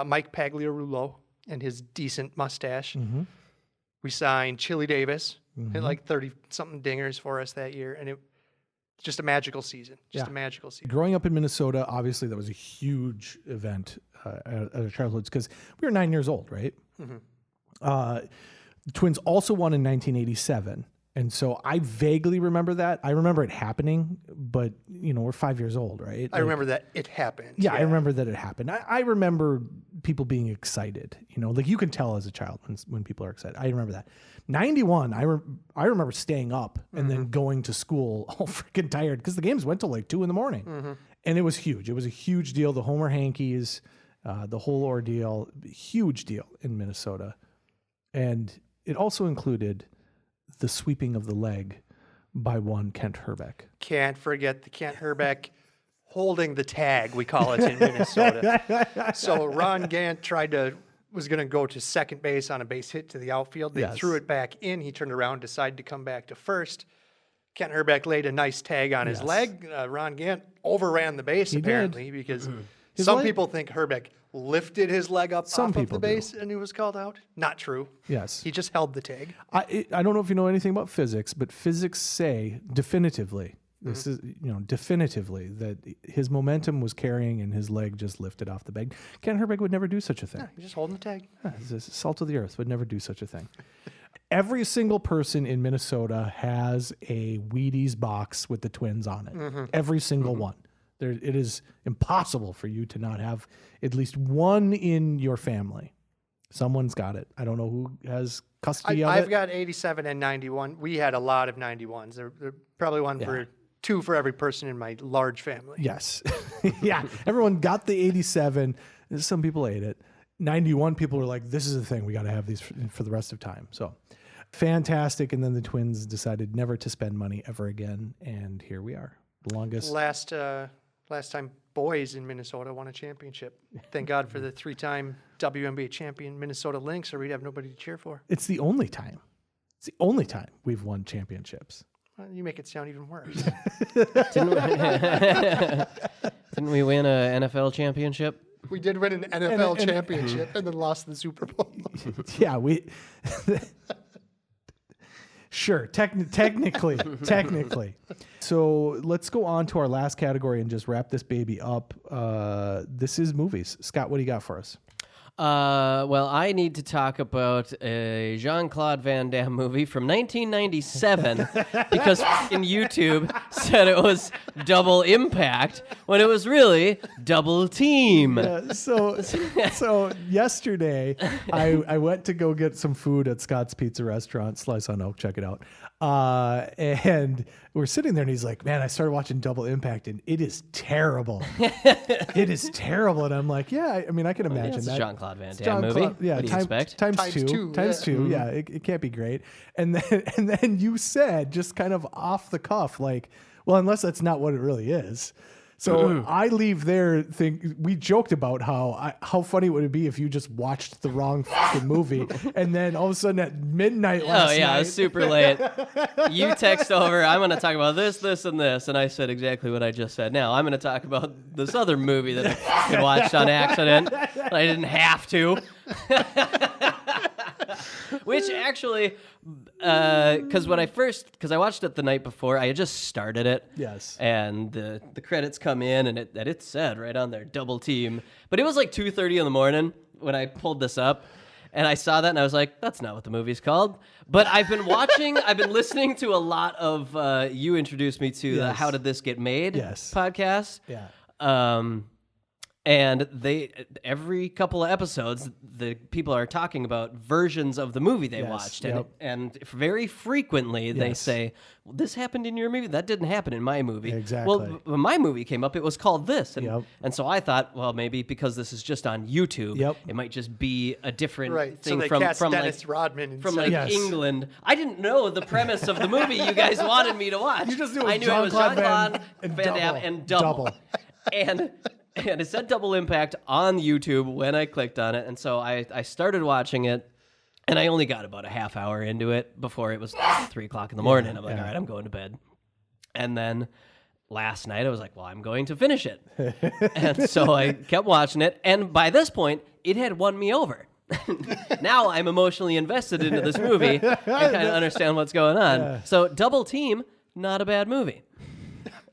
Mike Pagliarulo and his decent mustache. We signed Chili Davis, hit like 30-something dingers for us that year, and it just a magical season. Just a magical season. Growing up in Minnesota, obviously that was a huge event at our childhoods because we were 9 years old, right? The Twins also won in 1987. And so I vaguely remember that. I remember it happening, but, you know, we're 5 years old, right? I remember that it happened. Yeah, I remember that it happened. I remember people being excited, you know, like you can tell as a child when people are excited. I remember that. 91, I remember staying up and then going to school all freaking tired because the games went till like 2 a.m. And it was huge. It was a huge deal. The Homer Hankies, the whole ordeal, huge deal in Minnesota. And it also included the sweeping of the leg by one Kent Herbeck. Can't forget the Kent Herbeck holding the tag, we call it in Minnesota. So Ron Gant was going to go to second base on a base hit to the outfield. They threw it back in. He turned around, decided to come back to first. Kent Herbeck laid a nice tag on his leg. Ron Gant overran the base apparently because some people think Herbeck lifted his leg up off of the base and he was called out. Not true. Yes. He just held the tag. I don't know if you know anything about physics, but physics say definitively, this is, you know, definitively that his momentum was carrying and his leg just lifted off the bag. Ken Herbeck would never do such a thing. Yeah, he's just holding the tag. He's salt of the earth, would never do such a thing. Every single person in Minnesota has a Wheaties box with the Twins on it. Every single one. It is impossible for you to not have at least one in your family. Someone's got it. I don't know who has custody of it. I've got 87 and 91. We had a lot of 91s. There probably two for every person in my large family. Yes. Yeah. Everyone got the 87. Some people ate it. 91 people were like, this is the thing. We got to have these for the rest of time. So fantastic. And then the Twins decided never to spend money ever again. And here we are. The longest. Last time boys in Minnesota won a championship. Thank God for the 3-time WNBA champion Minnesota Lynx, or we'd have nobody to cheer for. It's the only time. It's the only time we've won championships. Well, you make it sound even worse. Didn't we win an NFL championship? We did win an NFL championship and then lost the Super Bowl. Yeah, we... Sure, technically. So let's go on to our last category and just wrap this baby up. This is movies. Scott, what do you got for us? Well, I need to talk about a Jean-Claude Van Damme movie from 1997 because fucking YouTube said it was Double Impact when it was really Double Team. So yesterday, I went to go get some food at Scott's Pizza Restaurant, Slice on Oak, check it out. And we're sitting there and he's like, man, I started watching Double Impact and it is terrible. It is terrible. And I'm like, yeah, I mean, I can imagine It's a that. Jean-Claude Van Damme movie. Yeah, what do you expect? Times two. Yeah, it can't be great. And then you said, just kind of off the cuff, like, well, unless that's not what it really is. So I leave there. We joked about how funny would it be if you just watched the wrong fucking movie, and then all of a sudden at midnight last night. Oh yeah, it was super late. You text over, I'm going to talk about this, this, and this, and I said exactly what I just said. Now I'm going to talk about this other movie that I fucking watched on accident. But I didn't have to. Which actually, because I watched it the night before, I had just started it. Yes. And the credits come in, and it said right on there, Double Team. But it was like 2:30 in the morning when I pulled this up, and I saw that, and I was like, that's not what the movie's called. But I've been listening to a lot of, you introduced me to the How Did This Get Made podcast. Yeah. And every couple of episodes, the people are talking about versions of the movie they watched. And very frequently they say, well, this happened in your movie? That didn't happen in my movie. Exactly. Well, when my movie came up, it was called this. And so I thought, well, maybe because this is just on YouTube, it might just be a different thing so they from Dennis Rodman from England. I didn't know the premise of the movie you guys wanted me to watch. You just knew I knew it was Jean-Claude Van Damme and Double. And it said Double Impact on YouTube when I clicked on it. And so I started watching it, and I only got about a half hour into it before it was 3 o'clock in the morning. I'm like, all right, I'm going to bed. And then last night I was like, well, I'm going to finish it. And so I kept watching it. And by this point, it had won me over. Now I'm emotionally invested into this movie and kind of understand what's going on. Yeah. So Double Team, not a bad movie.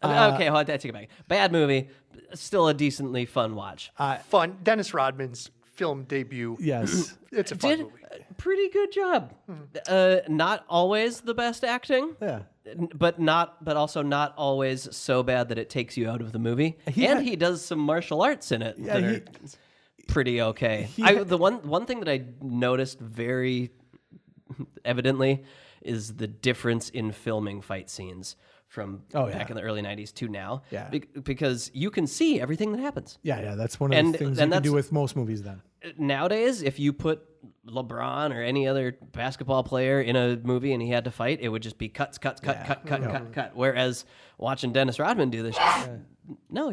Okay, hold on, I take it back. Bad movie. Still a decently fun watch. Fun. Dennis Rodman's film debut. Yes. It's a fun movie. Pretty good job. Not always the best acting. Yeah. But also not always so bad that it takes you out of the movie. He does some martial arts in it that are pretty okay. The one thing that I noticed very evidently is the difference in filming fight scenes from back in the early 90s to now. Yeah. Because you can see everything that happens. Yeah, that's one of the things you can do with most movies then. Nowadays, if you put LeBron or any other basketball player in a movie and he had to fight, it would just be cut. Whereas watching Dennis Rodman do this, no,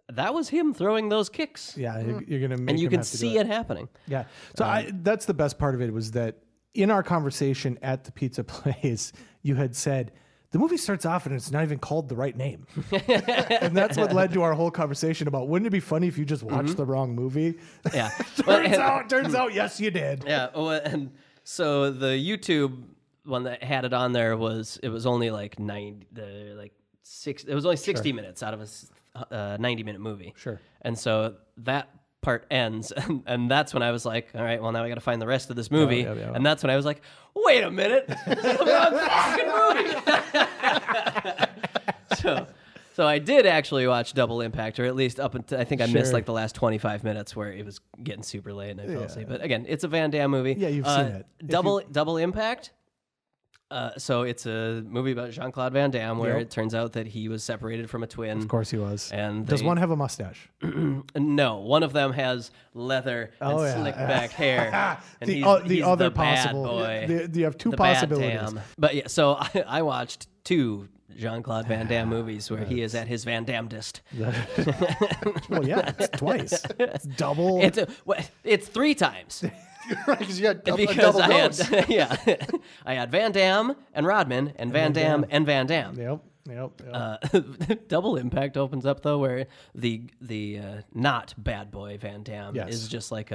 that was him throwing those kicks. Yeah, you're going to make and you him can have to see do it happening. Yeah. So that's the best part of it was that in our conversation at the pizza place, you had said, the movie starts off and it's not even called the right name. And that's what led to our whole conversation about, wouldn't it be funny if you just watched the wrong movie? Yeah. Turns out, yes, you did. Yeah. And so the YouTube one that had it on there was only like 60 minutes out of a 90-minute movie. Sure. And so that part ends, and that's when I was like, all right, well, now I got to find the rest of this movie. And that's when I was like, wait a minute, this is the wrong fucking movie. So I did actually watch Double Impact, or at least up until I think I missed like the last 25 minutes where it was getting super late and I fell asleep. But again, it's a Van Damme movie. Yeah, you've seen it. Double Impact. So it's a movie about Jean-Claude Van Damme where it turns out that he was separated from a twin. Of course he was. And does one have a mustache? No, one of them has leather and slick back hair. And he's other the possible. bad boy. You have two possibilities. Damn. But yeah, so I watched 2 Jean-Claude Van Damme movies where he is at his Van Damme-dest. Well, yeah, it's twice. It's double. It's 3 times. Right, because you had double dose. I had Van Damme and Rodman and Van Damme and Van Damme. Yep. Double Impact opens up though, where the not bad boy Van Damme is just like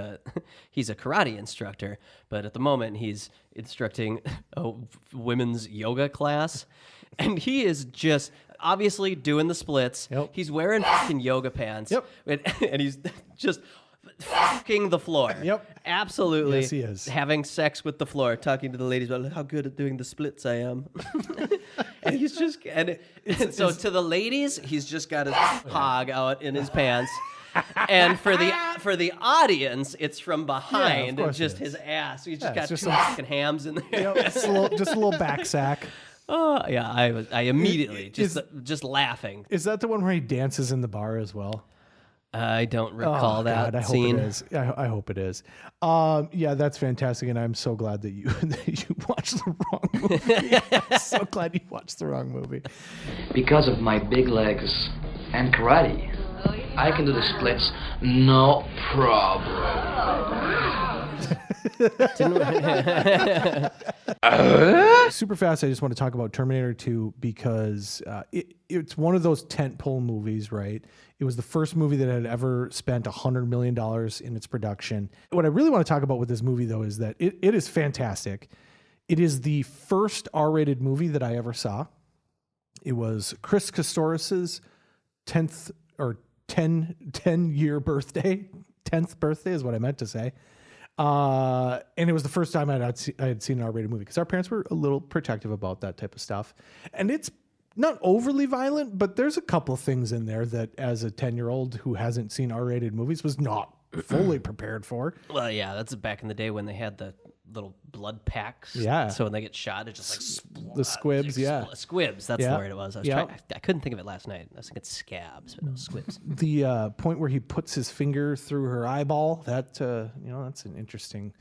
he's a karate instructor, but at the moment he's instructing a women's yoga class, and he is just obviously doing the splits. He's wearing fucking yoga pants, and he's just fucking the floor. Yep. Absolutely. Yes, he is. Having sex with the floor, talking to the ladies about how good at doing the splits I am. And he's just, so to the ladies, he's just got his hog out in his pants. And for the audience, it's from behind, just his ass. He's just got two fucking hams in there. Yep, just a little back sack. Oh yeah, I immediately just laughing. Is that the one where he dances in the bar as well? I don't recall that scene. I hope it is. Yeah, that's fantastic, and I'm so glad that you watched the wrong movie. I'm so glad you watched the wrong movie. Because of my big legs and karate, I can do the splits no problem. Super fast, I just want to talk about Terminator 2 because it's one of those tentpole movies, right? It was the first movie that had ever spent $100 million in its production. What I really want to talk about with this movie, though, is that it is fantastic. It is the first R-rated movie that I ever saw. It was Chris Kostoris's 10-year birthday. 10th birthday is what I meant to say. And it was the first time I had seen an R-rated movie because our parents were a little protective about that type of stuff. And it's not overly violent, but there's a couple of things in there that as a 10-year-old who hasn't seen R-rated movies was not fully prepared for. Well, yeah, that's back in the day when they had the little blood packs. Yeah. So when they get shot, it just like the squibs, squibs, that's the word it was. I couldn't think of it last night. I was thinking scabs, but no, squibs. The point where he puts his finger through her eyeball, that's an interesting,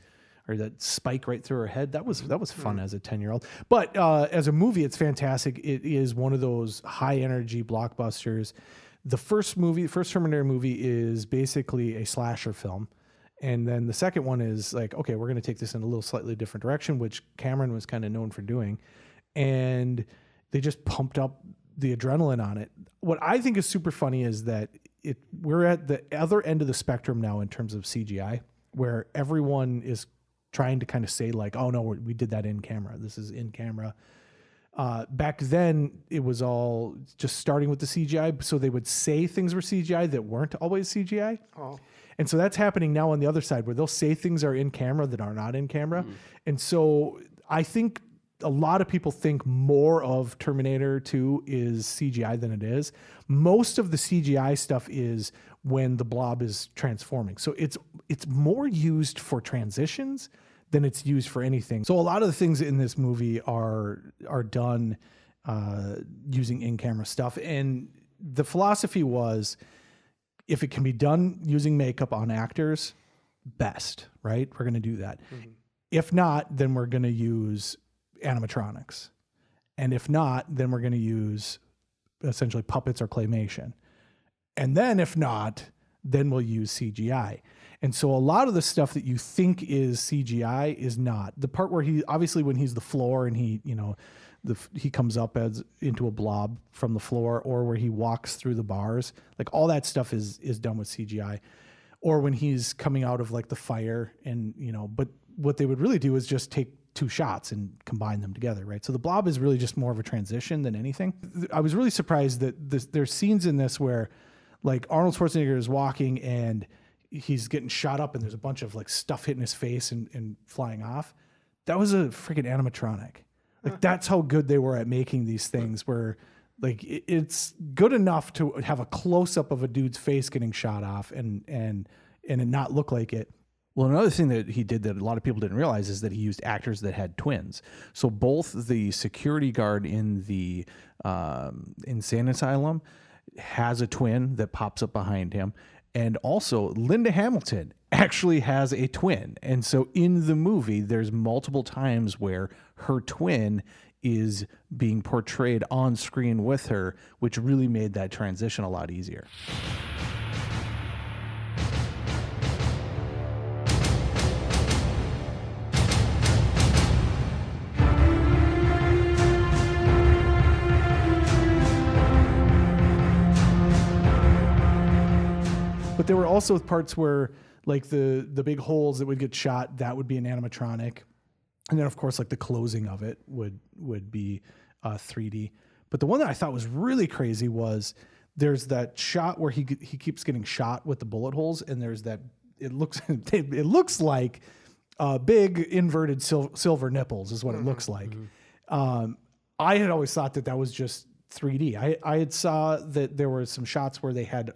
or that spike right through her head. That was fun as a 10-year-old. But as a movie, it's fantastic. It is one of those high energy blockbusters. The first Terminator movie is basically a slasher film. And then the second one is like, okay, we're going to take this in a little slightly different direction, which Cameron was kind of known for doing. And they just pumped up the adrenaline on it. What I think is super funny is that we're at the other end of the spectrum now in terms of CGI, where everyone is trying to kind of say like, oh no, we did that in camera. This is in camera. Back then it was all just starting with the CGI. So they would say things were CGI that weren't always CGI. Oh. And so that's happening now on the other side where they'll say things are in camera that are not in camera. And so I think a lot of people think more of Terminator 2 is CGI than it is. Most of the CGI stuff is when the blob is transforming. So it's more used for transitions than it's used for anything. So a lot of the things in this movie are done using in-camera stuff. And the philosophy was, if it can be done using makeup on actors, best, right? We're going to do that. Mm-hmm. If not, then we're going to use animatronics. And if not, then we're going to use essentially puppets or claymation. And then if not, then we'll use CGI. And so a lot of the stuff that you think is CGI is not. The part where obviously when he's the floor and he comes up into a blob from the floor, or where he walks through the bars, like all that stuff is done with CGI. Or when he's coming out of like the fire and, but what they would really do is just take two shots and combine them together, right? So the blob is really just more of a transition than anything. I was really surprised that there's scenes in this where like Arnold Schwarzenegger is walking and he's getting shot up and there's a bunch of like stuff hitting his face and flying off. That was a freaking animatronic. Like that's how good they were at making these things, where like it's good enough to have a close up of a dude's face getting shot off and it not look like it. Well, another thing that he did that a lot of people didn't realize is that he used actors that had twins. So both the security guard in the insane asylum has a twin that pops up behind him. And also Linda Hamilton actually has a twin. And so in the movie, there's multiple times where her twin is being portrayed on screen with her, which really made that transition a lot easier. But there were also parts where like the big holes that would get shot, that would be an animatronic. And then of course, like the closing of it would be 3D. But the one that I thought was really crazy was there's that shot where he keeps getting shot with the bullet holes. And there's that it looks like big inverted silver nipples is what it looks like. I had always thought that was just 3D. I had saw that there were some shots where they had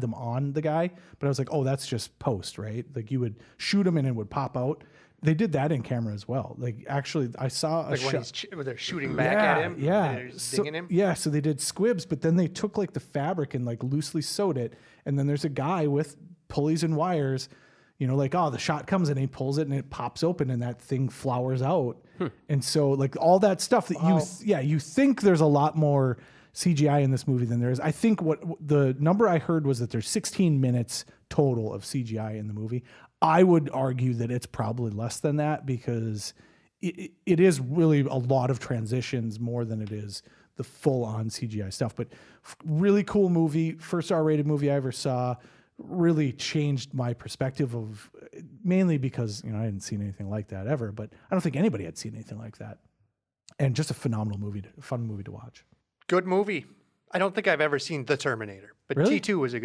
them on the guy, but I was like, oh, that's just post, right? Like you would shoot him and it would pop out. They did that in camera as well. Like actually, I saw a shot when they're shooting back at him. Yeah, and they're dinging him. Yeah, so they did squibs, but then they took like the fabric and like loosely sewed it, and then there's a guy with pulleys and wires. You know, like, oh, the shot comes and he pulls it and it pops open and that thing flowers out. And so like all that stuff that you think there's a lot more CGI in this movie than there is. I think what the number I heard was that there's 16 minutes total of CGI in the movie. I would argue that it's probably less than that because it is really a lot of transitions more than it is the full on CGI stuff, but really cool movie. First R-rated movie I ever saw. Really changed my perspective of, mainly because, you know, I hadn't seen anything like that ever, but I don't think anybody had seen anything like that. And just a phenomenal movie, fun movie to watch. Good movie. I don't think I've ever seen The Terminator, but Really? T2 was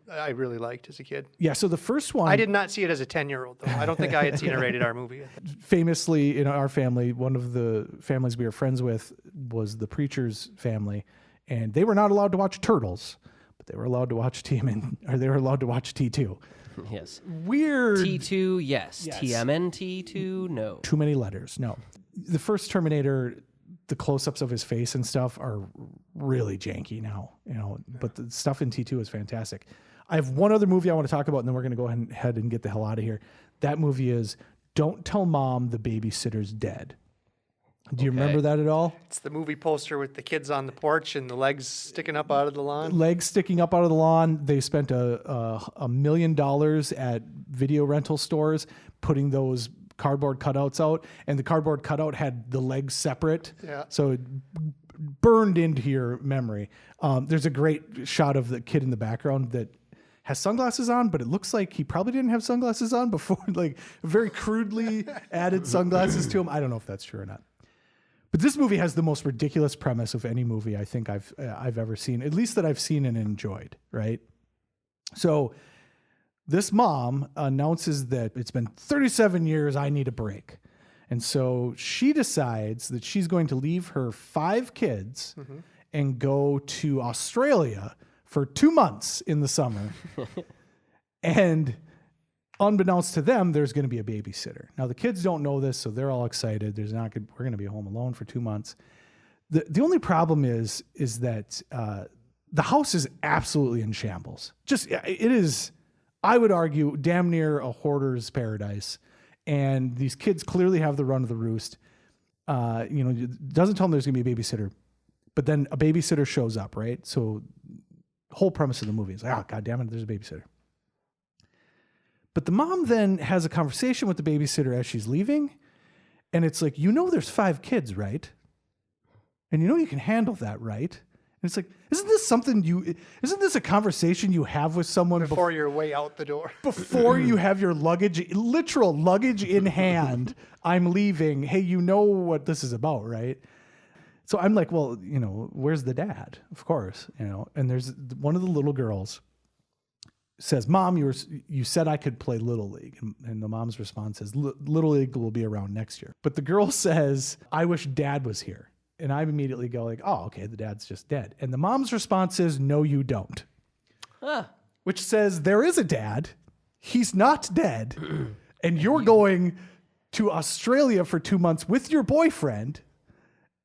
I really liked as a kid. Yeah. So the first one, I did not see it as a 10-year-old though. I don't think I had seen a rated R movie. famously in our family, one of the families we were friends with was the preacher's family, and they were not allowed to watch Turtles, but they were allowed to watch they were allowed to watch T2. Yes. Weird. T2, yes. TMNT2, no. Too many letters. No. The first Terminator, the close-ups of his face and stuff are really janky now, you know, but the stuff in T2 is fantastic. I have one other movie I want to talk about, and then we're going to go ahead and get the hell out of here. That movie is Don't Tell Mom the Babysitter's Dead. Do you remember that at all? It's the movie poster with the kids on the porch and the legs sticking up out of the lawn. Legs sticking up out of the lawn. They spent $1 million at video rental stores putting those cardboard cutouts out, and the cardboard cutout had the legs separate. Yeah. So it burned into your memory. There's a great shot of the kid in the background that has sunglasses on, but it looks like he probably didn't have sunglasses on before, like very crudely added sunglasses to him. I don't know if that's true or not. But this movie has the most ridiculous premise of any movie I think I've ever seen, at least that I've seen and enjoyed, right? So this mom announces that it's been 37 years, I need a break. And so she decides that she's going to leave her 5 kids and go to Australia for 2 months in the summer. And unbeknownst to them, there's going to be a babysitter. Now, the kids don't know this, so they're all excited. We're going to be home alone for 2 months. The only problem is that the house is absolutely in shambles. It is, I would argue, damn near a hoarder's paradise. And these kids clearly have the run of the roost. Doesn't tell them there's going to be a babysitter, but then a babysitter shows up, right? So the whole premise of the movie is like, oh, God damn it, there's a babysitter. But the mom then has a conversation with the babysitter as she's leaving. And it's like, there's 5 kids, right? And you can handle that, right? And it's like, isn't this a conversation you have with someone before you're way out the door? Before you have your literal luggage in hand, I'm leaving. Hey, you know what this is about, right? So I'm like, well, where's the dad? Of course, and there's one of the little girls says, Mom, you said I could play Little League. And the mom's response is, Little League will be around next year. But the girl says, I wish Dad was here. And I immediately go like, oh, okay, the dad's just dead. And the mom's response is, no, you don't. Which says there is a dad. He's not dead. And you're going to Australia for 2 months with your boyfriend.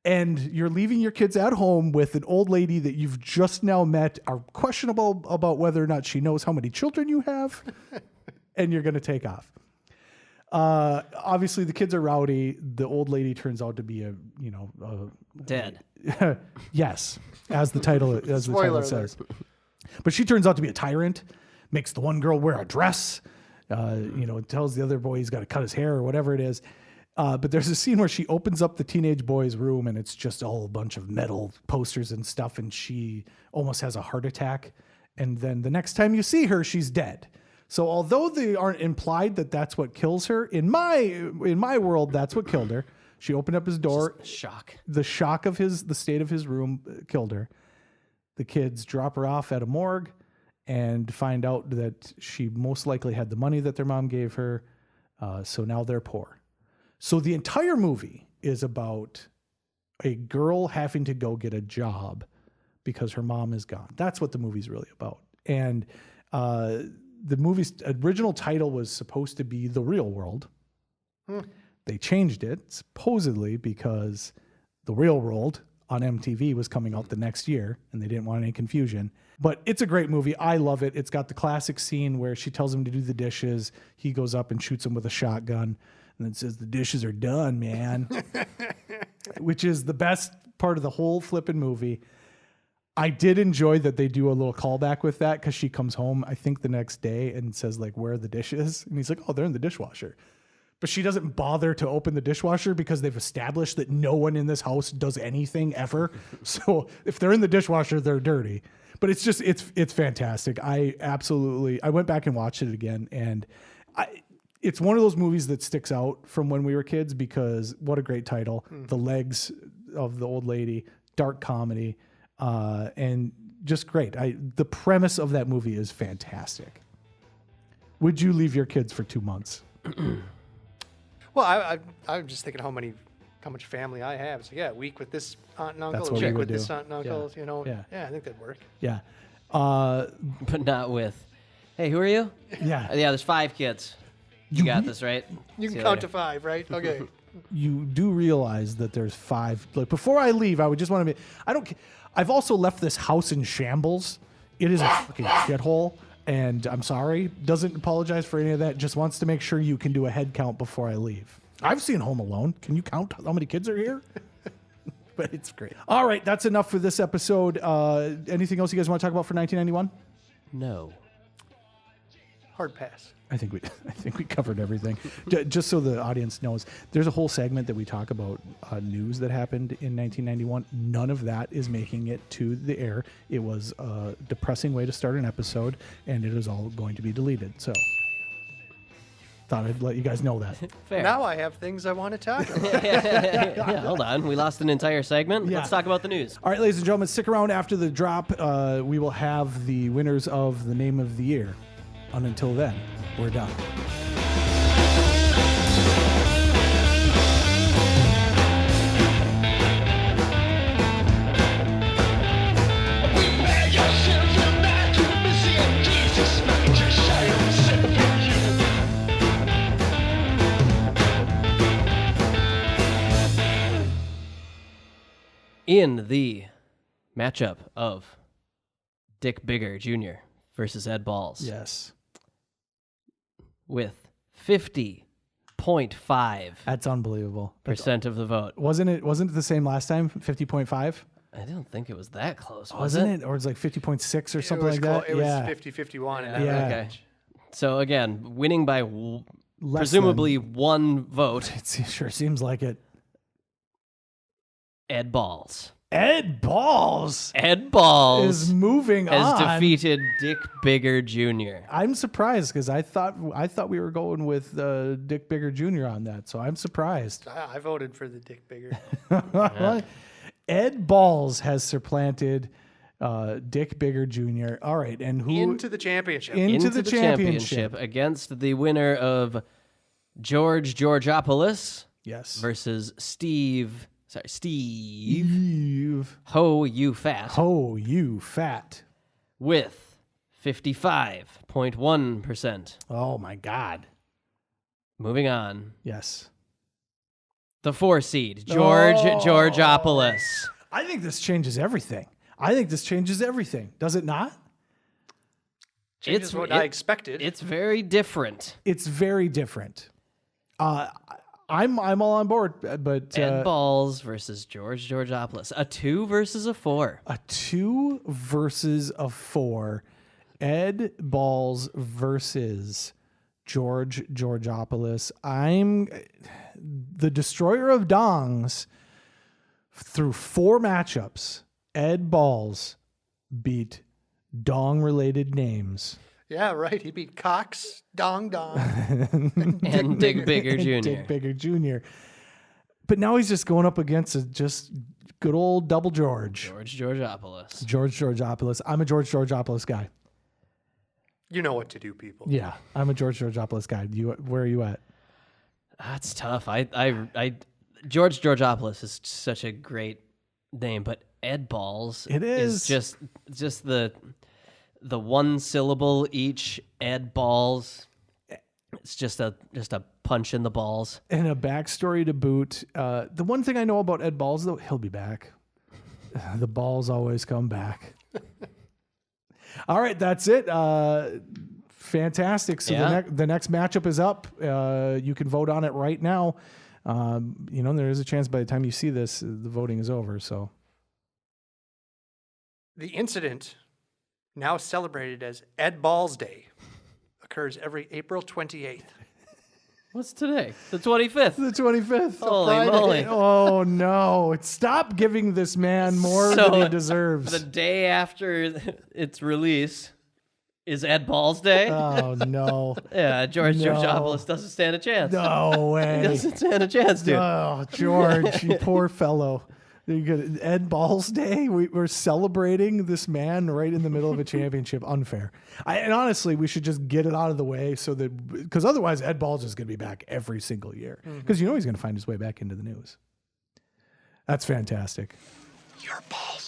And you're leaving your kids at home with an old lady that you've just now met, are questionable about whether or not she knows how many children you have, and you're going to take off. Obviously, the kids are rowdy. The old lady turns out to be dead. Yes, as the title says. But she turns out to be a tyrant. Makes the one girl wear a dress. Tells the other boy he's got to cut his hair or whatever it is. But there's a scene where she opens up the teenage boy's room and it's just all a bunch of metal posters and stuff, and she almost has a heart attack. And then the next time you see her, she's dead. So although they aren't implied that that's what kills her, in my world, that's what killed her. She opened up his door. Shock. The shock of the state of his room killed her. The kids drop her off at a morgue, and find out that she most likely had the money that their mom gave her. So now they're poor. So the entire movie is about a girl having to go get a job because her mom is gone. That's what the movie's really about. And the movie's original title was supposed to be The Real World. They changed it supposedly because The Real World on MTV was coming out the next year and they didn't want any confusion. But it's a great movie. I love it. It's got the classic scene where she tells him to do the dishes. He goes up and shoots him with a shotgun and then says, "The dishes are done, man," which is the best part of the whole flipping movie. I did enjoy that they do a little callback with that because she comes home, I think, the next day and says, like, "Where are the dishes?" And he's like, "Oh, they're in the dishwasher." But she doesn't bother to open the dishwasher because they've established that no one in this house does anything ever. So if they're in the dishwasher, they're dirty. But it's just, it's fantastic. I went back and watched it again. And it's one of those movies that sticks out from when we were kids because what a great title. The legs of the old lady, dark comedy, and just great. The premise of that movie is fantastic. Would you leave your kids for 2 months? Well, I'm just thinking how much family I have. So yeah, a week with this aunt and uncle, a week with this aunt and uncle. Yeah. You know, Yeah. I think that'd work. Yeah. But not with, "Hey, who are you?" Yeah. Yeah, there's 5 kids. You got this, right? You See can you count later. to 5, right? Okay. You do realize that there's 5. Like before I leave, I would just want to be. I've also left this house in shambles. It is a fucking shithole, and I'm sorry. Doesn't apologize for any of that. Just wants to make sure you can do a head count before I leave. I've seen Home Alone. Can you count how many kids are here? But it's great. All right, that's enough for this episode. Anything else you guys want to talk about for 1991? No. Hard pass. I think we covered everything. Just so the audience knows, there's a whole segment that we talk about news that happened in 1991. None of that is making it to the air. It was a depressing way to start an episode, and it is all going to be deleted. So, thought I'd let you guys know that. Fair. Now I have things I want to talk about. Yeah, hold on. We lost an entire segment. Yeah. Let's talk about the news. All right, ladies and gentlemen, stick around after the drop. We will have the winners of the Name of the Year. And until then, we're done. In the matchup of Dick Bigger Jr. versus Ed Balls. Yes. With 50.5%. That's unbelievable. Of the vote. Wasn't it the same last time? 50.5? I don't think it was that close, Wasn't it? Or it's like 50.6 or something like that? It was 50-51 in that range. So again, winning by presumably 1 vote. It sure seems like it. Ed Balls. Ed Balls is moving has on. defeated Dick Bigger Jr. I'm surprised because I thought we were going with Dick Bigger Jr. on that, so I'm surprised. I voted for the Dick Bigger. Ed Balls has supplanted Dick Bigger Jr. All right, and who into the championship? Into the championship against the winner of George Georgopoulos. Yes. Versus Steve. Ho You Fat. Ho You Fat. With 55.1%. Oh my God. Moving on. Yes. The 4 seed, Georgopoulos. I think this changes everything. Does it not? Changes what I expected. It's very different. I'm all on board, but Ed Balls versus Georgopoulos. A 2 versus a 4. A 2 versus a 4. Ed Balls versus Georgopoulos. I'm the destroyer of dongs through 4 matchups. Ed Balls beat dong-related names. Yeah, right. He beat Cox, Dong, and Dick Bigger Jr. Dick Bigger Jr. But now he's just going up against just good old double George. Georgopoulos. Georgopoulos. I'm a Georgopoulos guy. You know what to do, people. Yeah, I'm a George Georgopoulos guy. Where are you at? That's tough. George Georgopoulos is such a great name, but Ed Balls is just the one syllable each. Ed Balls. It's just a punch in the balls. And a backstory to boot. The one thing I know about Ed Balls, though, he'll be back. The balls always come back. All right, that's it. Fantastic. So the next matchup is up. You can vote on it right now. There is a chance by the time you see this, the voting is over. So the incident, now celebrated as Ed Balls Day, occurs every April 28th. What's today? The 25th. The 25th. Holy moly. Oh, no. Stop giving this man more than he deserves. The day after its release is Ed Balls Day. Oh, no. Yeah, George Georgopoulos doesn't stand a chance. No way. He doesn't stand a chance, dude. Oh, George, you poor fellow. Ed Balls Day. We're celebrating this man right in the middle of a championship. Unfair. And honestly, we should just get it out of the way because otherwise Ed Balls is going to be back every single year because he's going to find his way back into the news. That's fantastic. Your balls.